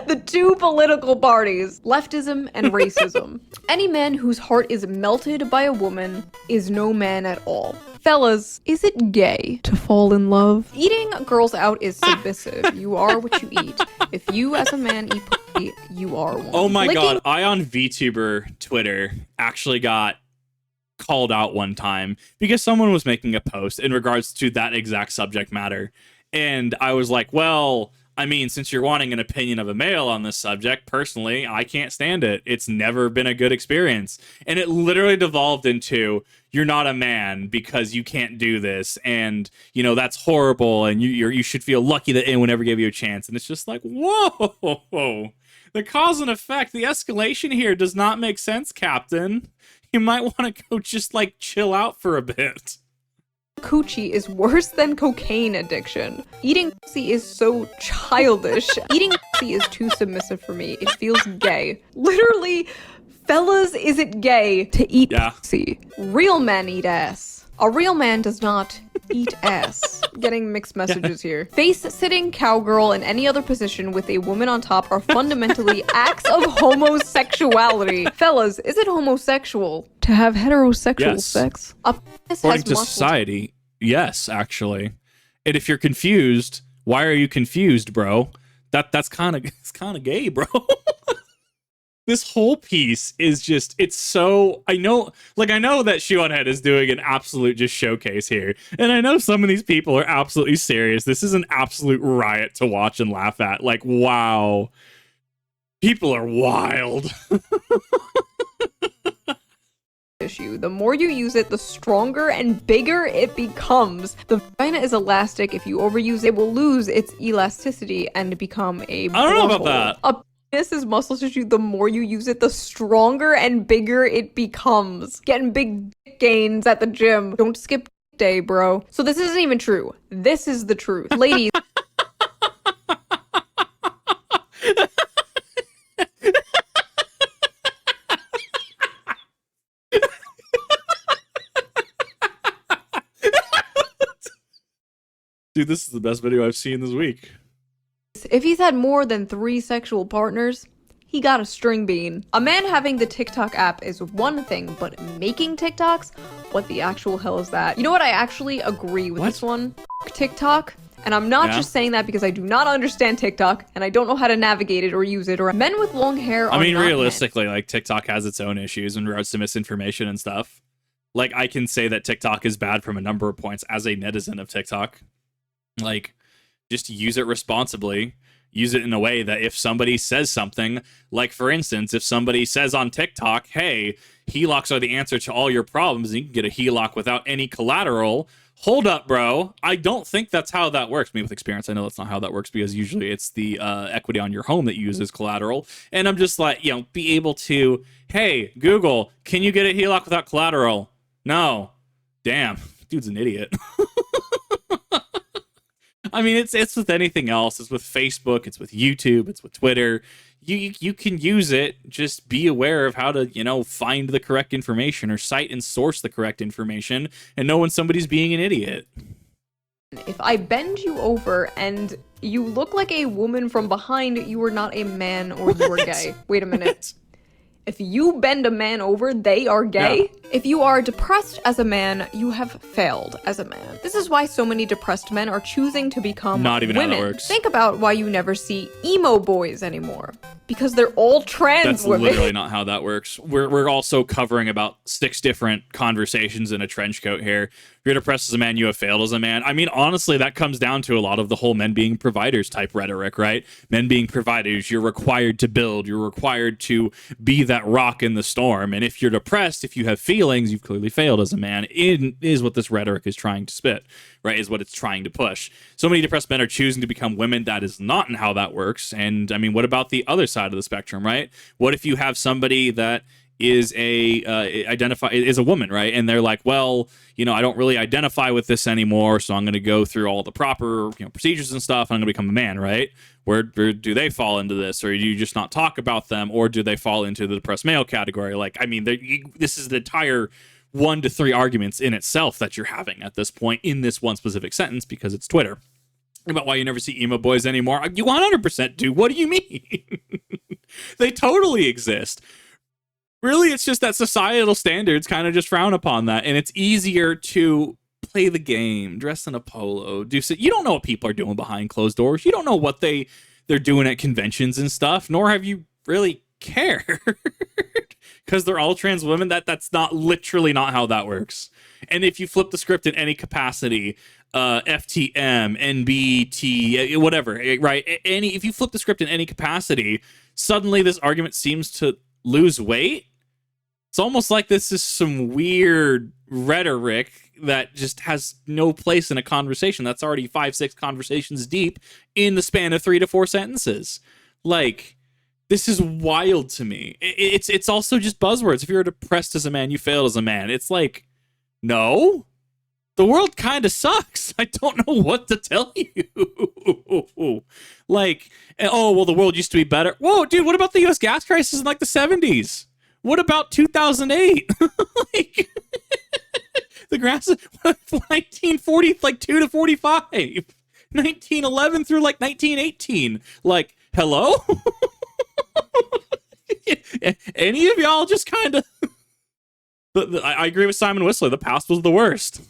The two political parties, leftism and racism. Any man whose heart is melted by a woman is no man at all. Fellas, is it gay to fall in love? Eating girls out is submissive. You are what you eat. If you as a man eat pussy, you are one. Oh my god, I on VTuber Twitter actually got called out one time because someone was making a post in regards to that exact subject matter. And I was like, well, I mean, since you're wanting an opinion of a male on this subject, personally, I can't stand it. It's never been a good experience. And it literally devolved into, you're not a man because you can't do this. And, you know, that's horrible. And you should feel lucky that anyone ever gave you a chance. And it's just like, whoa. The cause and effect, the escalation here does not make sense, Captain. You might want to go just, like, chill out for a bit. Coochie is worse than cocaine addiction. Eating pussy is so childish. Eating pussy is too submissive for me. It feels gay. Literally, fellas, is it gay to eat pussy? Real men eat ass. A real man does not eat ass. Getting mixed messages here. Face-sitting, cowgirl, and any other position with a woman on top are fundamentally acts of homosexuality. Fellas, is it homosexual to have heterosexual sex? According to society, yes, actually. And if you're confused, why are you confused, bro? That's kind of gay, bro. This whole piece is just, it's so, I know that Shoe0nHead is doing an absolute just showcase here. And I know some of these people are absolutely serious. This is an absolute riot to watch and laugh at. Like, wow. People are wild. Issue. The more you use it, the stronger and bigger it becomes. The vagina is elastic. If you overuse it, it will lose its elasticity and become a I don't know about that. This is muscle tissue. The more you use it, the stronger and bigger it becomes. Getting big dick gains at the gym. Don't skip day, bro. So this isn't even true. This is the truth. Ladies. Dude, this is the best video I've seen this week. If he's had more than 3 sexual partners, he got a string bean. A man having the TikTok app is one thing, but making TikToks? What the actual hell is that? You know what? I actually agree with this one. F TikTok. And I'm not just saying that because I do not understand TikTok and I don't know how to navigate it or use it. Or men with long hair are not realistically, men. like TikTok has its own issues in regards to misinformation and stuff. Like I can say that TikTok is bad from a number of points as a netizen of TikTok. Like, just use it responsibly. use it in a way that if somebody says something, like for instance, if somebody says on TikTok, hey, HELOCs are the answer to all your problems, and you can get a HELOC without any collateral. Hold up, bro. I don't think that's how that works. Me with experience, I know that's not how that works, because usually it's the equity on your home that you use as collateral. And I'm just like, be able to, hey, Google, can you get a HELOC without collateral? No. Damn, dude's an idiot. I mean, it's with anything else. It's with Facebook. It's with YouTube. It's with Twitter. You can use it. Just be aware of how to, find the correct information or cite and source the correct information and know when somebody's being an idiot. If I bend you over and you look like a woman from behind, you are not a man or you are gay. Wait a minute. If you bend a man over, they are gay? Yeah. If you are depressed as a man, you have failed as a man. This is why so many depressed men are choosing to become not even women. How that works. Think about why you never see emo boys anymore. Because they're all trans women. That's literally not how that works. We're also covering about 6 different conversations in a trench coat here. If you're depressed as a man, you have failed as a man. I mean, honestly, that comes down to a lot of the whole men being providers type rhetoric, right? Men being providers, you're required to build. You're required to be that rock in the storm. And if you're depressed, if you have feelings, you've clearly failed as a man. It is what this rhetoric is trying to spit, right? Is what it's trying to push. So many depressed men are choosing to become women. That is not how that works. And I mean, what about the other side of the spectrum, right? What if you have somebody that is is a woman, right? And they're like, well, I don't really identify with this anymore, so I'm going to go through all the proper procedures and stuff, and I'm going to become a man, right? Where do they fall into this? Or do you just not talk about them? Or do they fall into the depressed male category? Like, I mean, this is the entire 1 to 3 arguments in itself that you're having at this point in this one specific sentence, because it's Twitter. About why you never see emo boys anymore. You 100% do. What do you mean? They totally exist. Really, it's just that societal standards kind of just frown upon that, and it's easier to play the game, dress in a polo, do so. You don't know what people are doing behind closed doors. You don't know what they're doing at conventions and stuff, nor have you really cared. Because they're all trans women. That's literally not how that works. And if you flip the script in any capacity, FTM, NBT, whatever, right? If you flip the script in any capacity, suddenly this argument seems to lose weight. It's almost like this is some weird rhetoric that just has no place in a conversation that's already 5-6 conversations deep in the span of 3 to 4 sentences. Like, this is wild to me. It's also just buzzwords. If you're depressed as a man, you failed as a man. It's like, no, the world kind of sucks. I don't know what to tell you. Like, oh, well, the world used to be better. Whoa, dude, what about the U.S. gas crisis in like the 70s? What about 2008? Like, the grass is 1940, like 2 to 45. 1911 through like 1918. Like, hello? Any of y'all just kind of... I agree with Simon Whistler. The past was the worst.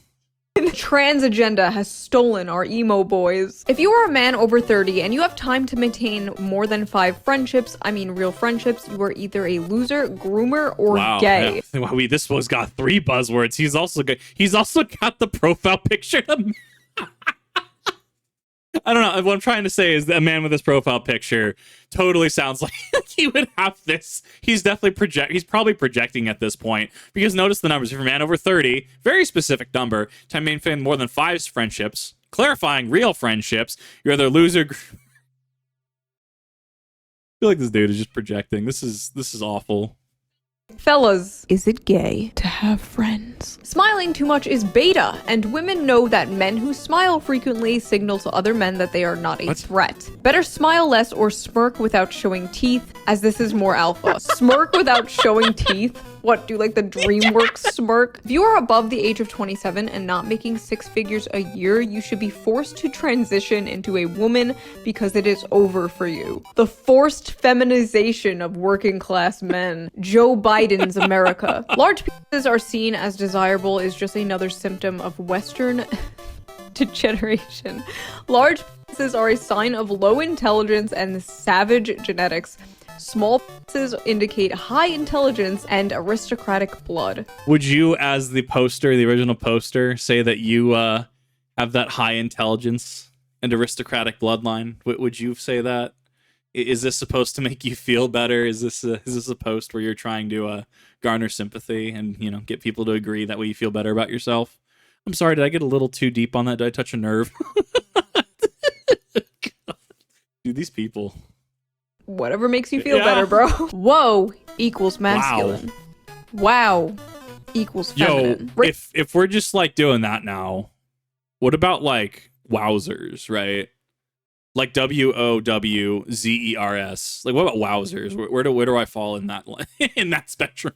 The trans agenda has stolen our emo boys. If you are a man over 30 and you have time to maintain more than 5 friendships, I mean real friendships, you are either a loser, groomer, or gay. Yeah. Wow, this one's got 3 buzzwords. He's also got the profile picture. I don't know. What I'm trying to say is that a man with this profile picture totally sounds like he would have this. He's probably projecting at this point, because notice the numbers. If you're a man over 30, very specific number, time to maintain more than 5 friendships, clarifying real friendships, you're either loser. I feel like this dude is just projecting. This is awful. Fellas, is it gay to have friends? Smiling too much is beta, and women know that men who smile frequently signal to other men that they are not a threat. Better smile less or smirk without showing teeth, as this is more alpha. Smirk without showing teeth? What, do like the DreamWorks smirk? If you are above the age of 27 and not making 6 figures a year, you should be forced to transition into a woman because it is over for you. The forced feminization of working class men. Joe Biden's America. Large penises are seen as desirable is just another symptom of Western degeneration. Large penises are a sign of low intelligence and savage genetics. Small penises indicate high intelligence and aristocratic blood. Would you, as the original poster, say that you have that high intelligence and aristocratic bloodline. Would you say that? Is this supposed to make you feel better? Is this a post where you're trying to garner sympathy and, you know, get people to agree, that way you feel better about yourself? I'm sorry, did I get a little too deep on that? Did I touch a nerve? Dude, these people. Whatever makes you feel better, bro. Whoa equals masculine. Wow equals feminine. Yo, if we're just like doing that now, what about like wowzers, right? Like WOWZERS. Like, what about wowzers? Where do I fall in that in that spectrum?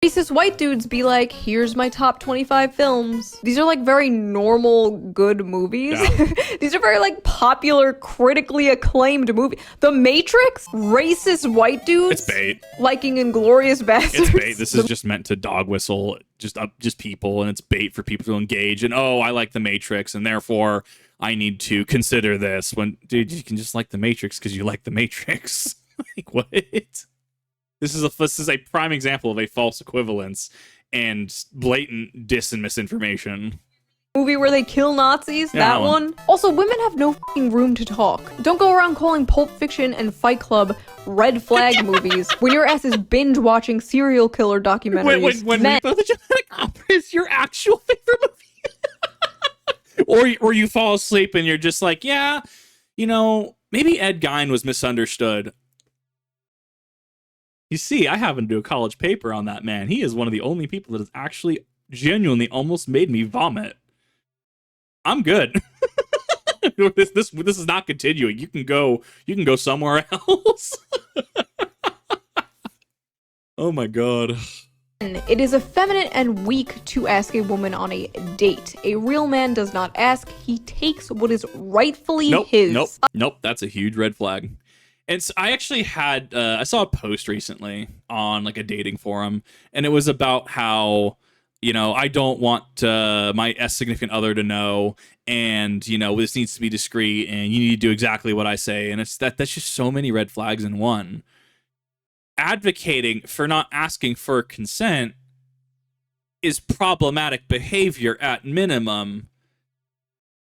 Racist white dudes be like, here's my top 25 films. These are like very normal, good movies. Yeah. These are very like popular, critically acclaimed movies. The Matrix? Racist white dudes? It's bait. Liking Inglourious Basterds? It's bait. This is just meant to dog whistle just people, and it's bait for people to engage. And oh, I like The Matrix, and therefore I need to consider this. When, dude, you can just like The Matrix because you like The Matrix. Like, what? This is a prime example of a false equivalence and blatant dis and misinformation. Movie where they kill Nazis? That one? Also, women have no f***ing room to talk. Don't go around calling Pulp Fiction and Fight Club red flag movies when your ass is binge watching serial killer documentaries. When the Genetic Opera is your actual favorite movie. or you fall asleep and you're just like, yeah, you know, maybe Ed Gein was misunderstood. You see, I happen to do a college paper on that man. He is one of the only people that has actually genuinely almost made me vomit. I'm good. This is not continuing. You can go somewhere else. Oh my god. It is effeminate and weak to ask a woman on a date. A real man does not ask, he takes what is rightfully his. Nope, that's a huge red flag. And so I actually had, I saw a post recently on like a dating forum, and it was about how, you know, I don't want my significant other to know, and, you know, this needs to be discreet, and you need to do exactly what I say. And it's that's just so many red flags in one. Advocating for not asking for consent is problematic behavior at minimum,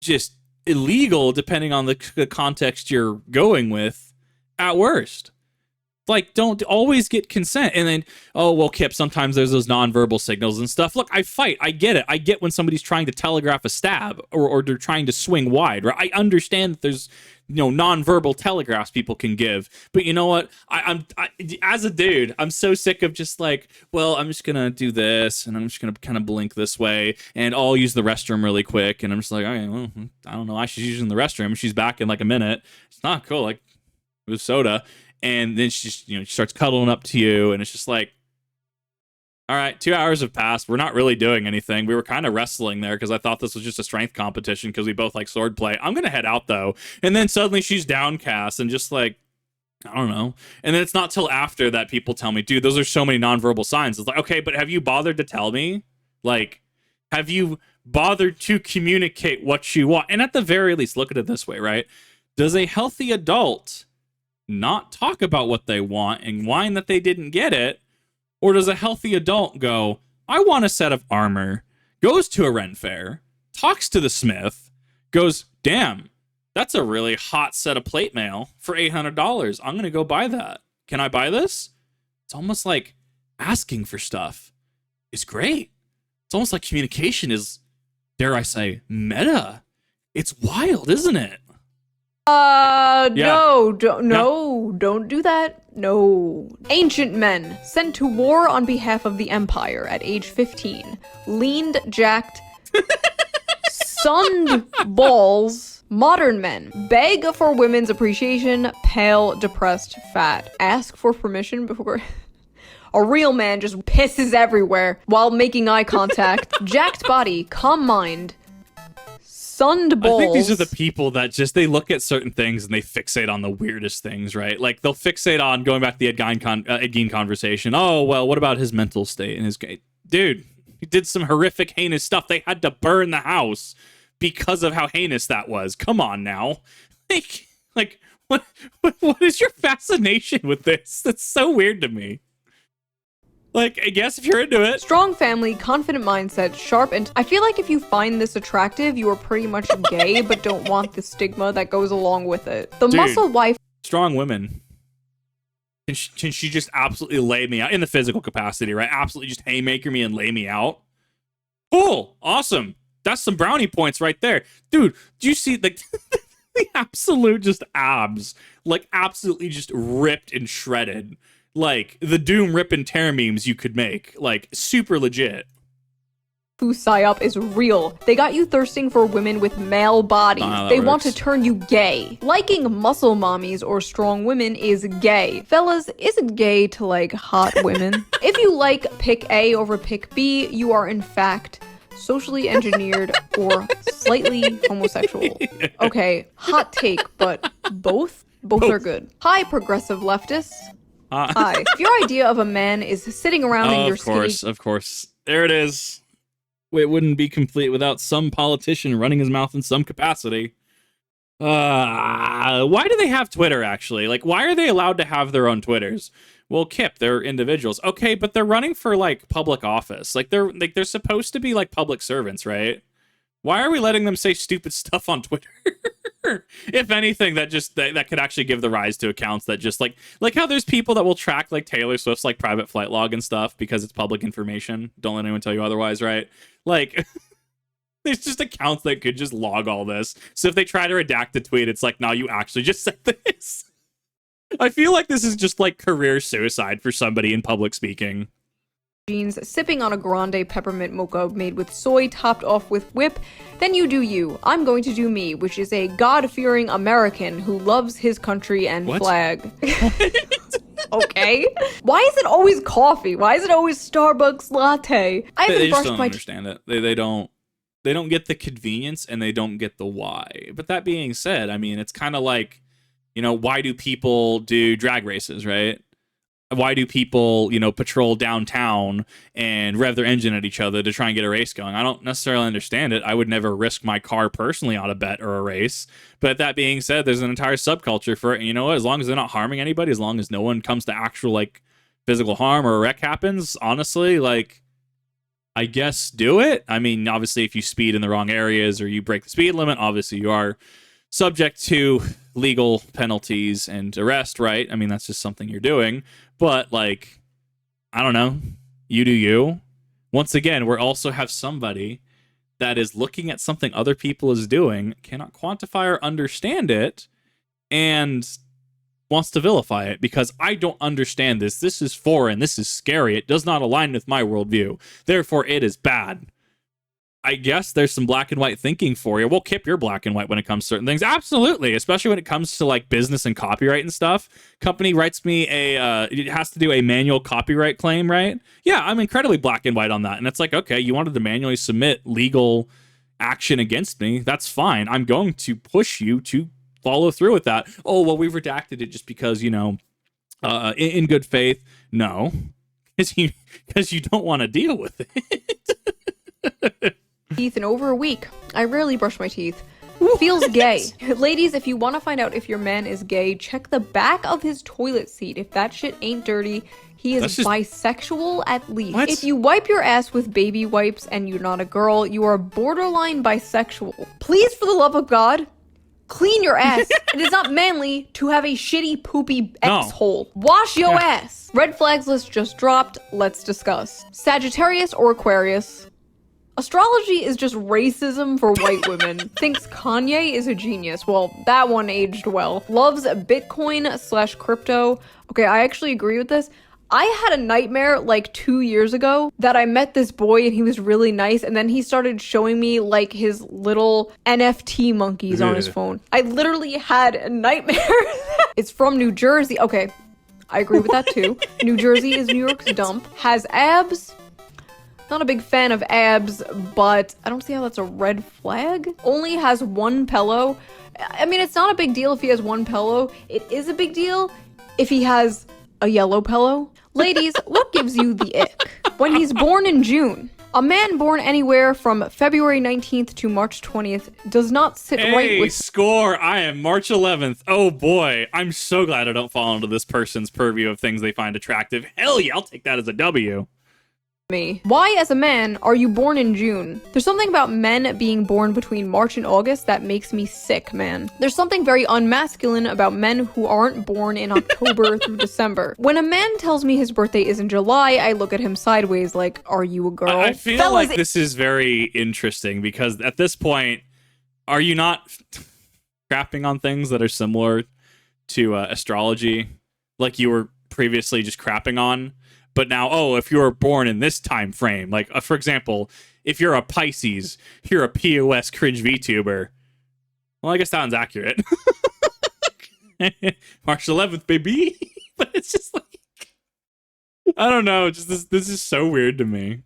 just illegal depending on the context you're going with. At worst, like, don't always get consent. And then, oh, well, Kip, sometimes there's those nonverbal signals and stuff. Look, I fight. I get it. I get when somebody's trying to telegraph a stab or they're trying to swing wide, right? I understand that there's, you know, nonverbal telegraphs people can give. But you know what? I as a dude, I'm so sick of just like, well, I'm just going to do this and I'm just going to kind of blink this way and I'll use the restroom really quick. And I'm just like, all right, well, I don't know. She's using the restroom. She's back in like a minute. It's not cool. Like, with soda, and then she starts cuddling up to you, and it's just like, all right, 2 hours have passed. We're not really doing anything. We were kind of wrestling there because I thought this was just a strength competition because we both like sword play. I'm gonna head out though, and then suddenly she's downcast and just like, I don't know. And then it's not till after that people tell me, dude, those are so many nonverbal signs. It's like, okay, but have you bothered to tell me? Like, have you bothered to communicate what you want? And at the very least, look at it this way, right? Does a healthy adult not talk about what they want and whine that they didn't get it? Or does a healthy adult go, I want a set of armor, goes to a rent fair, talks to the smith, goes, damn, that's a really hot set of plate mail for $800. I'm going to go buy that. Can I buy this? It's almost like asking for stuff is great. It's almost like communication is, dare I say, meta. It's wild, isn't it? No, don't do that. No. Ancient men, sent to war on behalf of the Empire at age 15, leaned, jacked, sunned balls. Modern men, beg for women's appreciation, pale, depressed, fat. Ask for permission before... A real man just pisses everywhere while making eye contact. Jacked body, calm mind. Sunned balls. I think these are the people that just, they look at certain things and they fixate on the weirdest things, right? Like, they'll fixate on, going back to the Ed Gein conversation, oh, well, what about his mental state and his... Dude, he did some horrific, heinous stuff. They had to burn the house because of how heinous that was. Come on now. Like what is your fascination with this? That's so weird to me. Like, I guess if you're into it. Strong family, confident mindset, sharp, and I feel like if you find this attractive, you are pretty much gay, but don't want the stigma that goes along with it. The Dude, muscle wife. Strong women. Can she just absolutely lay me out in the physical capacity, right? Absolutely just haymaker me and lay me out. Cool. Awesome. That's some brownie points right there. Dude, do you see the absolute just abs? Like, absolutely just ripped and shredded. Like, the Doom rip and tear memes you could make. Like, super legit. Who psyop is real. They got you thirsting for women with male bodies. They want to turn you gay. Liking muscle mommies or strong women is gay. Fellas, is it gay to like hot women? If you like pick A over pick B, you are in fact socially engineered or slightly homosexual. Okay, hot take, but both are good. Hi, progressive leftists. Hi. If your idea of a man is sitting around in your skinny... Of course. There it is. It wouldn't be complete without some politician running his mouth in some capacity. Why do they have Twitter, actually? Like, why are they allowed to have their own Twitters? Well, Kip, they're individuals. Okay, but they're running for, like, public office. They're supposed to be, like, public servants, right? Why are we letting them say stupid stuff on Twitter? If anything, that could actually give the rise to accounts that just, like how there's people that will track, like, Taylor Swift's, like, private flight log and stuff because it's public information. Don't let anyone tell you otherwise, right? Like, there's just accounts that could just log all this. So if they try to redact the tweet, it's like, no, you actually just said this. I feel like this is just, like, career suicide for somebody in public speaking. Jeans, sipping on a grande peppermint mocha made with soy topped off with whip, then you do you. I'm going to do me, which is a God-fearing American who loves his country and flag. Okay. Why is it always coffee? Why is it always Starbucks latte? They just don't understand it. They don't get the convenience and they don't get the why. But that being said, I mean, it's kind of like, you know, why do people do drag races, right? Why do people, you know, patrol downtown and rev their engine at each other to try and get a race going? I don't necessarily understand it. I would never risk my car personally on a bet or a race. But that being said, there's an entire subculture for it. And you know what? As long as they're not harming anybody, as long as no one comes to actual, like, physical harm or a wreck happens, honestly, like, I guess do it. I mean, obviously, if you speed in the wrong areas or you break the speed limit, obviously you are subject to legal penalties and arrest, right? I mean, that's just something you're doing. But, like, I don't know. You do you. Once again, we also have somebody that is looking at something other people is doing, cannot quantify or understand it, and wants to vilify it because I don't understand this. This is foreign. This is scary. It does not align with my worldview. Therefore, it is bad. I guess there's some black and white thinking for you. Well, Kip, you're black and white when it comes to certain things. Absolutely. Especially when it comes to, like, business and copyright and stuff. Company writes me it has to do a manual copyright claim, right? Yeah, I'm incredibly black and white on that. And it's like, okay, you wanted to manually submit legal action against me. That's fine. I'm going to push you to follow through with that. Oh, well, we redacted it just because, you know, in good faith. No, because you don't want to deal with it. Teeth in over a week. I rarely brush my teeth. Feels gay. Ladies, if you want to find out if your man is gay, check the back of his toilet seat. If that shit ain't dirty, he is bisexual at least. What? If you wipe your ass with baby wipes and you're not a girl, you are borderline bisexual. Please, for the love of God, clean your ass. It is not manly to have a shitty, poopy X-hole. Wash your ass. Red flags list just dropped. Let's discuss. Sagittarius or Aquarius? Astrology is just racism for white women. Thinks Kanye is a genius. Well, that one aged well. Loves Bitcoin/crypto. Okay, I actually agree with this. I had a nightmare like 2 years ago that I met this boy and he was really nice, and then he started showing me like his little NFT monkeys on his phone. I literally had a nightmare. It's from New Jersey. Okay, I agree with that too. New Jersey is New York's dump. Has abs. Not a big fan of abs, but I don't see how that's a red flag. Only has one pillow. I mean, it's not a big deal if he has one pillow. It is a big deal if he has a yellow pillow. Ladies, what gives you the ick? when he's born in June. A man born anywhere from February 19th to March 20th does not sit right with... score! I am March 11th. Oh boy, I'm so glad I don't fall into this person's purview of things they find attractive. Hell yeah, I'll take that as a W. Me. Why, as a man, are you born in June? There's something about men being born between March and August that makes me sick, man. There's something very unmasculine about men who aren't born in October through December. When a man tells me his birthday is in July, I look at him sideways like, are you a girl? I feel like this is very interesting because at this point, are you not crapping on things that are similar to astrology, like you were previously just crapping on? But now, oh, if you were born in this time frame, like, for example, if you're a Pisces, you're a POS cringe VTuber. Well, I guess that one's accurate. March 11th, baby. But it's just like, I don't know. Just this is so weird to me.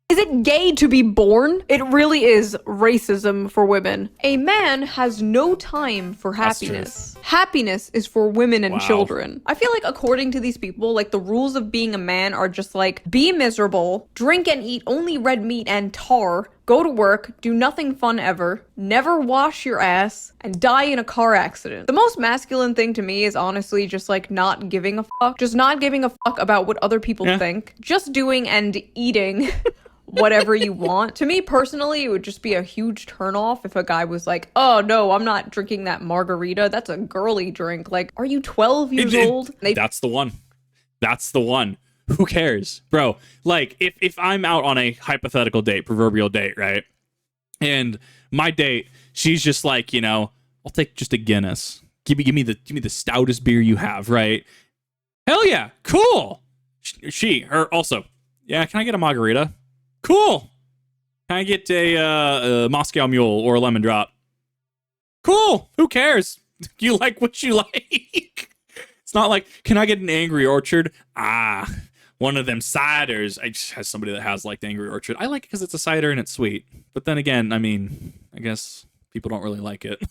Is it gay to be born? It really is racism for women. A man has no time for happiness. Happiness is for women and children. I feel like according to these people, like the rules of being a man are just like, be miserable, drink and eat only red meat and tar, go to work, do nothing fun ever, never wash your ass, and die in a car accident. The most masculine thing to me is honestly just like not giving a fuck. Just not giving a fuck about what other people think. Just doing and eating whatever you want. To me personally, it would just be a huge turnoff if a guy was like, oh no, I'm not drinking that margarita. That's a girly drink. Like, are you 12 years old? That's the one. That's the one. Who cares? Bro, like, if I'm out on a hypothetical date, proverbial date, right? And my date, she's just like, you know, I'll take just a Guinness. Give me the stoutest beer you have, right? Hell yeah, cool. Her also, yeah, can I get a margarita? Cool. Can I get a Moscow Mule or a lemon drop? Cool. Who cares? You like what you like. It's not like, can I get an Angry Orchard? One of them ciders. I just have somebody that has like the Angry Orchard. I like it because it's a cider and it's sweet. But then again, I mean, I guess people don't really like it.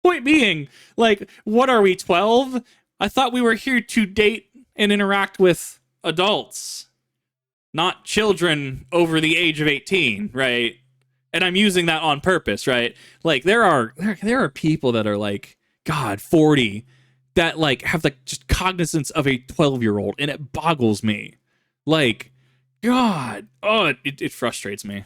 Point being, like, what are we, 12? I thought we were here to date and interact with adults, not children over the age of 18, right? And I'm using that on purpose, right? Like, there are people that are like, God, 40, that like have like just cognizance of a 12-year-old, and it boggles me. Like, God, oh, it frustrates me.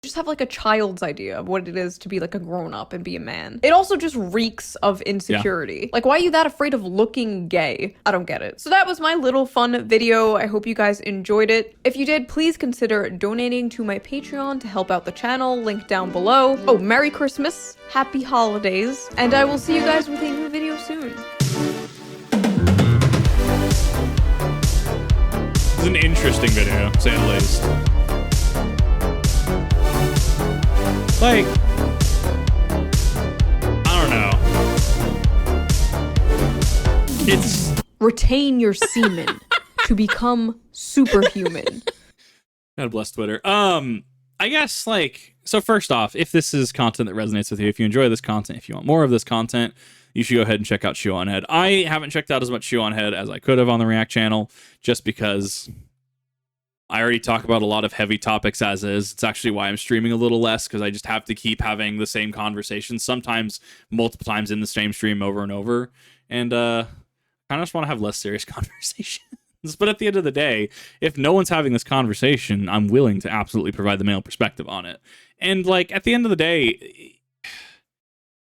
Just have like a child's idea of what it is to be like a grown-up and be a man. It also just reeks of insecurity. Like, why are you that afraid of looking gay? I don't get it. So that was my little fun video. I hope you guys enjoyed it. If you did, please consider donating to my Patreon to help out the channel, link down below. Oh, Merry Christmas, Happy Holidays, and I will see you guys with a new video soon. It's an interesting video, to say the least. Like, I don't know. It's... Retain your semen to become superhuman. God bless Twitter. I guess, like, so first off, if this is content that resonates with you, if you enjoy this content, if you want more of this content, you should go ahead and check out Shoe0nHead. I haven't checked out as much Shoe0nHead as I could have on the React channel, just because I already talk about a lot of heavy topics as is. It's actually why I'm streaming a little less, because I just have to keep having the same conversations, sometimes multiple times in the same stream over and over. And I kind of just want to have less serious conversations. But at the end of the day, if no one's having this conversation, I'm willing to absolutely provide the male perspective on it. And like, at the end of the day,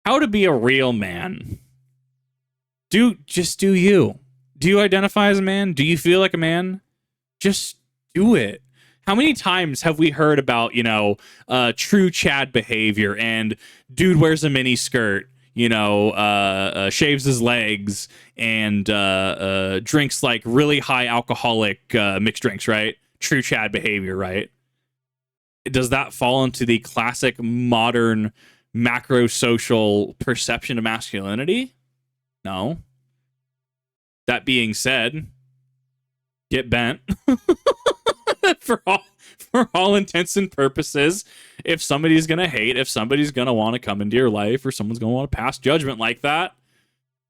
how to be a real man. Just do you. Do you identify as a man? Do you feel like a man? Just do it. How many times have we heard about, you know, true Chad behavior and dude wears a mini skirt, you know, shaves his legs and drinks like really high alcoholic mixed drinks, right? True Chad behavior, right? Does that fall into the classic modern macro social perception of masculinity? No. That being said, get bent. for all intents and purposes, if somebody's gonna hate, if somebody's gonna want to come into your life, or someone's gonna want to pass judgment like that,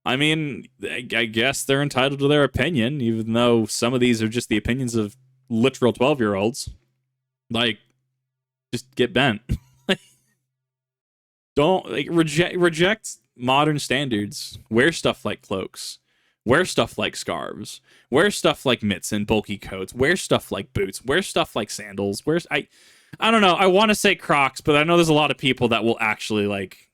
I mean, I guess they're entitled to their opinion, even though some of these are just the opinions of literal 12-year-olds. Like, just get bent. Don't reject modern standards. Wear stuff like cloaks. Wear stuff like scarves. Wear stuff like mitts and bulky coats. Wear stuff like boots. Wear stuff like sandals. I don't know. I want to say Crocs, but I know there's a lot of people that will actually like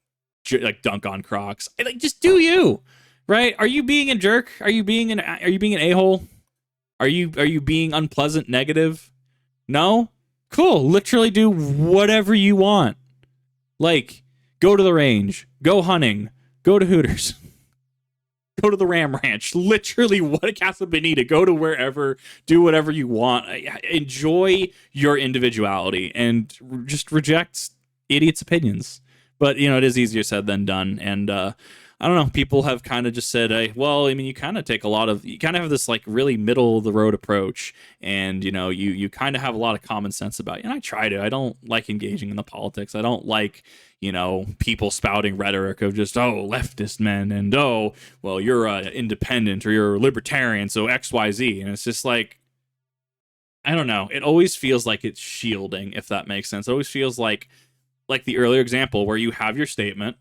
dunk on Crocs. Like, just do you, right? Are you being a jerk? Are you being an a-hole? Are you being unpleasant, negative? No? Cool. Literally do whatever you want. Like, go to the range, go hunting, go to Hooters, go to the Ram Ranch. Literally, what a Casa Bonita. Go to wherever, do whatever you want. Enjoy your individuality and just reject idiots' opinions. But, you know, it is easier said than done. And I don't know. People have kind of just said, hey, well, I mean, you kind of have this like really middle of the road approach. And, you know, you kind of have a lot of common sense about it. And I try to. I don't like engaging in the politics. I don't like, you know, people spouting rhetoric of just, oh, leftist men and, oh, well, you're independent or you're libertarian, so XYZ. And it's just like, I don't know. It always feels like it's shielding, if that makes sense. It always feels like the earlier example where you have your statement,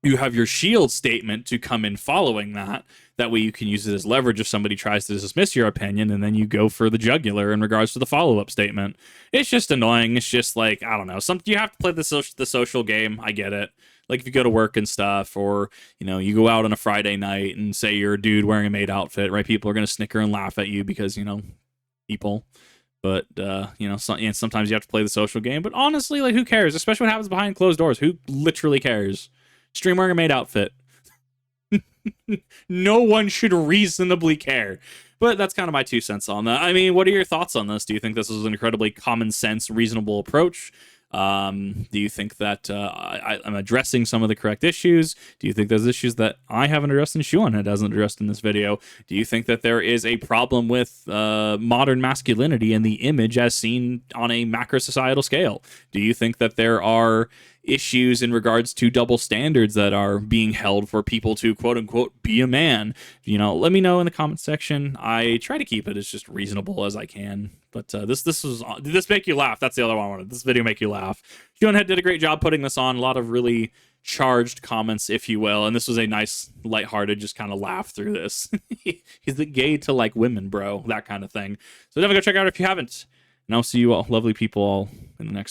you have your shield statement to come in following that. That way you can use it as leverage if somebody tries to dismiss your opinion, and then you go for the jugular in regards to the follow-up statement. It's just annoying. It's just like, I don't know. You have to play the social game. I get it. Like if you go to work and stuff, or, you know, you go out on a Friday night and say you're a dude wearing a maid outfit, right? People are going to snicker and laugh at you because, you know, people. But, you know, and sometimes you have to play the social game. But honestly, like, who cares? Especially what happens behind closed doors. Who literally cares? Stream wearing a maid outfit. No one should reasonably care. But that's kind of my 2 cents on that. I mean, what are your thoughts on this? Do you think this is an incredibly common sense, reasonable approach? Do you think that I'm addressing some of the correct issues? Do you think there's issues that I haven't addressed and Shoe0nHead hasn't addressed in this video? Do you think that there is a problem with modern masculinity and the image as seen on a macro societal scale? Do you think that there are issues in regards to double standards that are being held for people to quote unquote be a man? You know, let me know in the comment section. I try to keep it as just reasonable as I can. But did this make you laugh? That's the other one I wanted. This video make you laugh. Shoe0nHead did a great job putting this on. A lot of really charged comments, if you will. And this was a nice, lighthearted, just kind of laugh through this. He's the gay to like women, bro. That kind of thing. So definitely go check it out if you haven't. And I'll see you all, lovely people, all in the next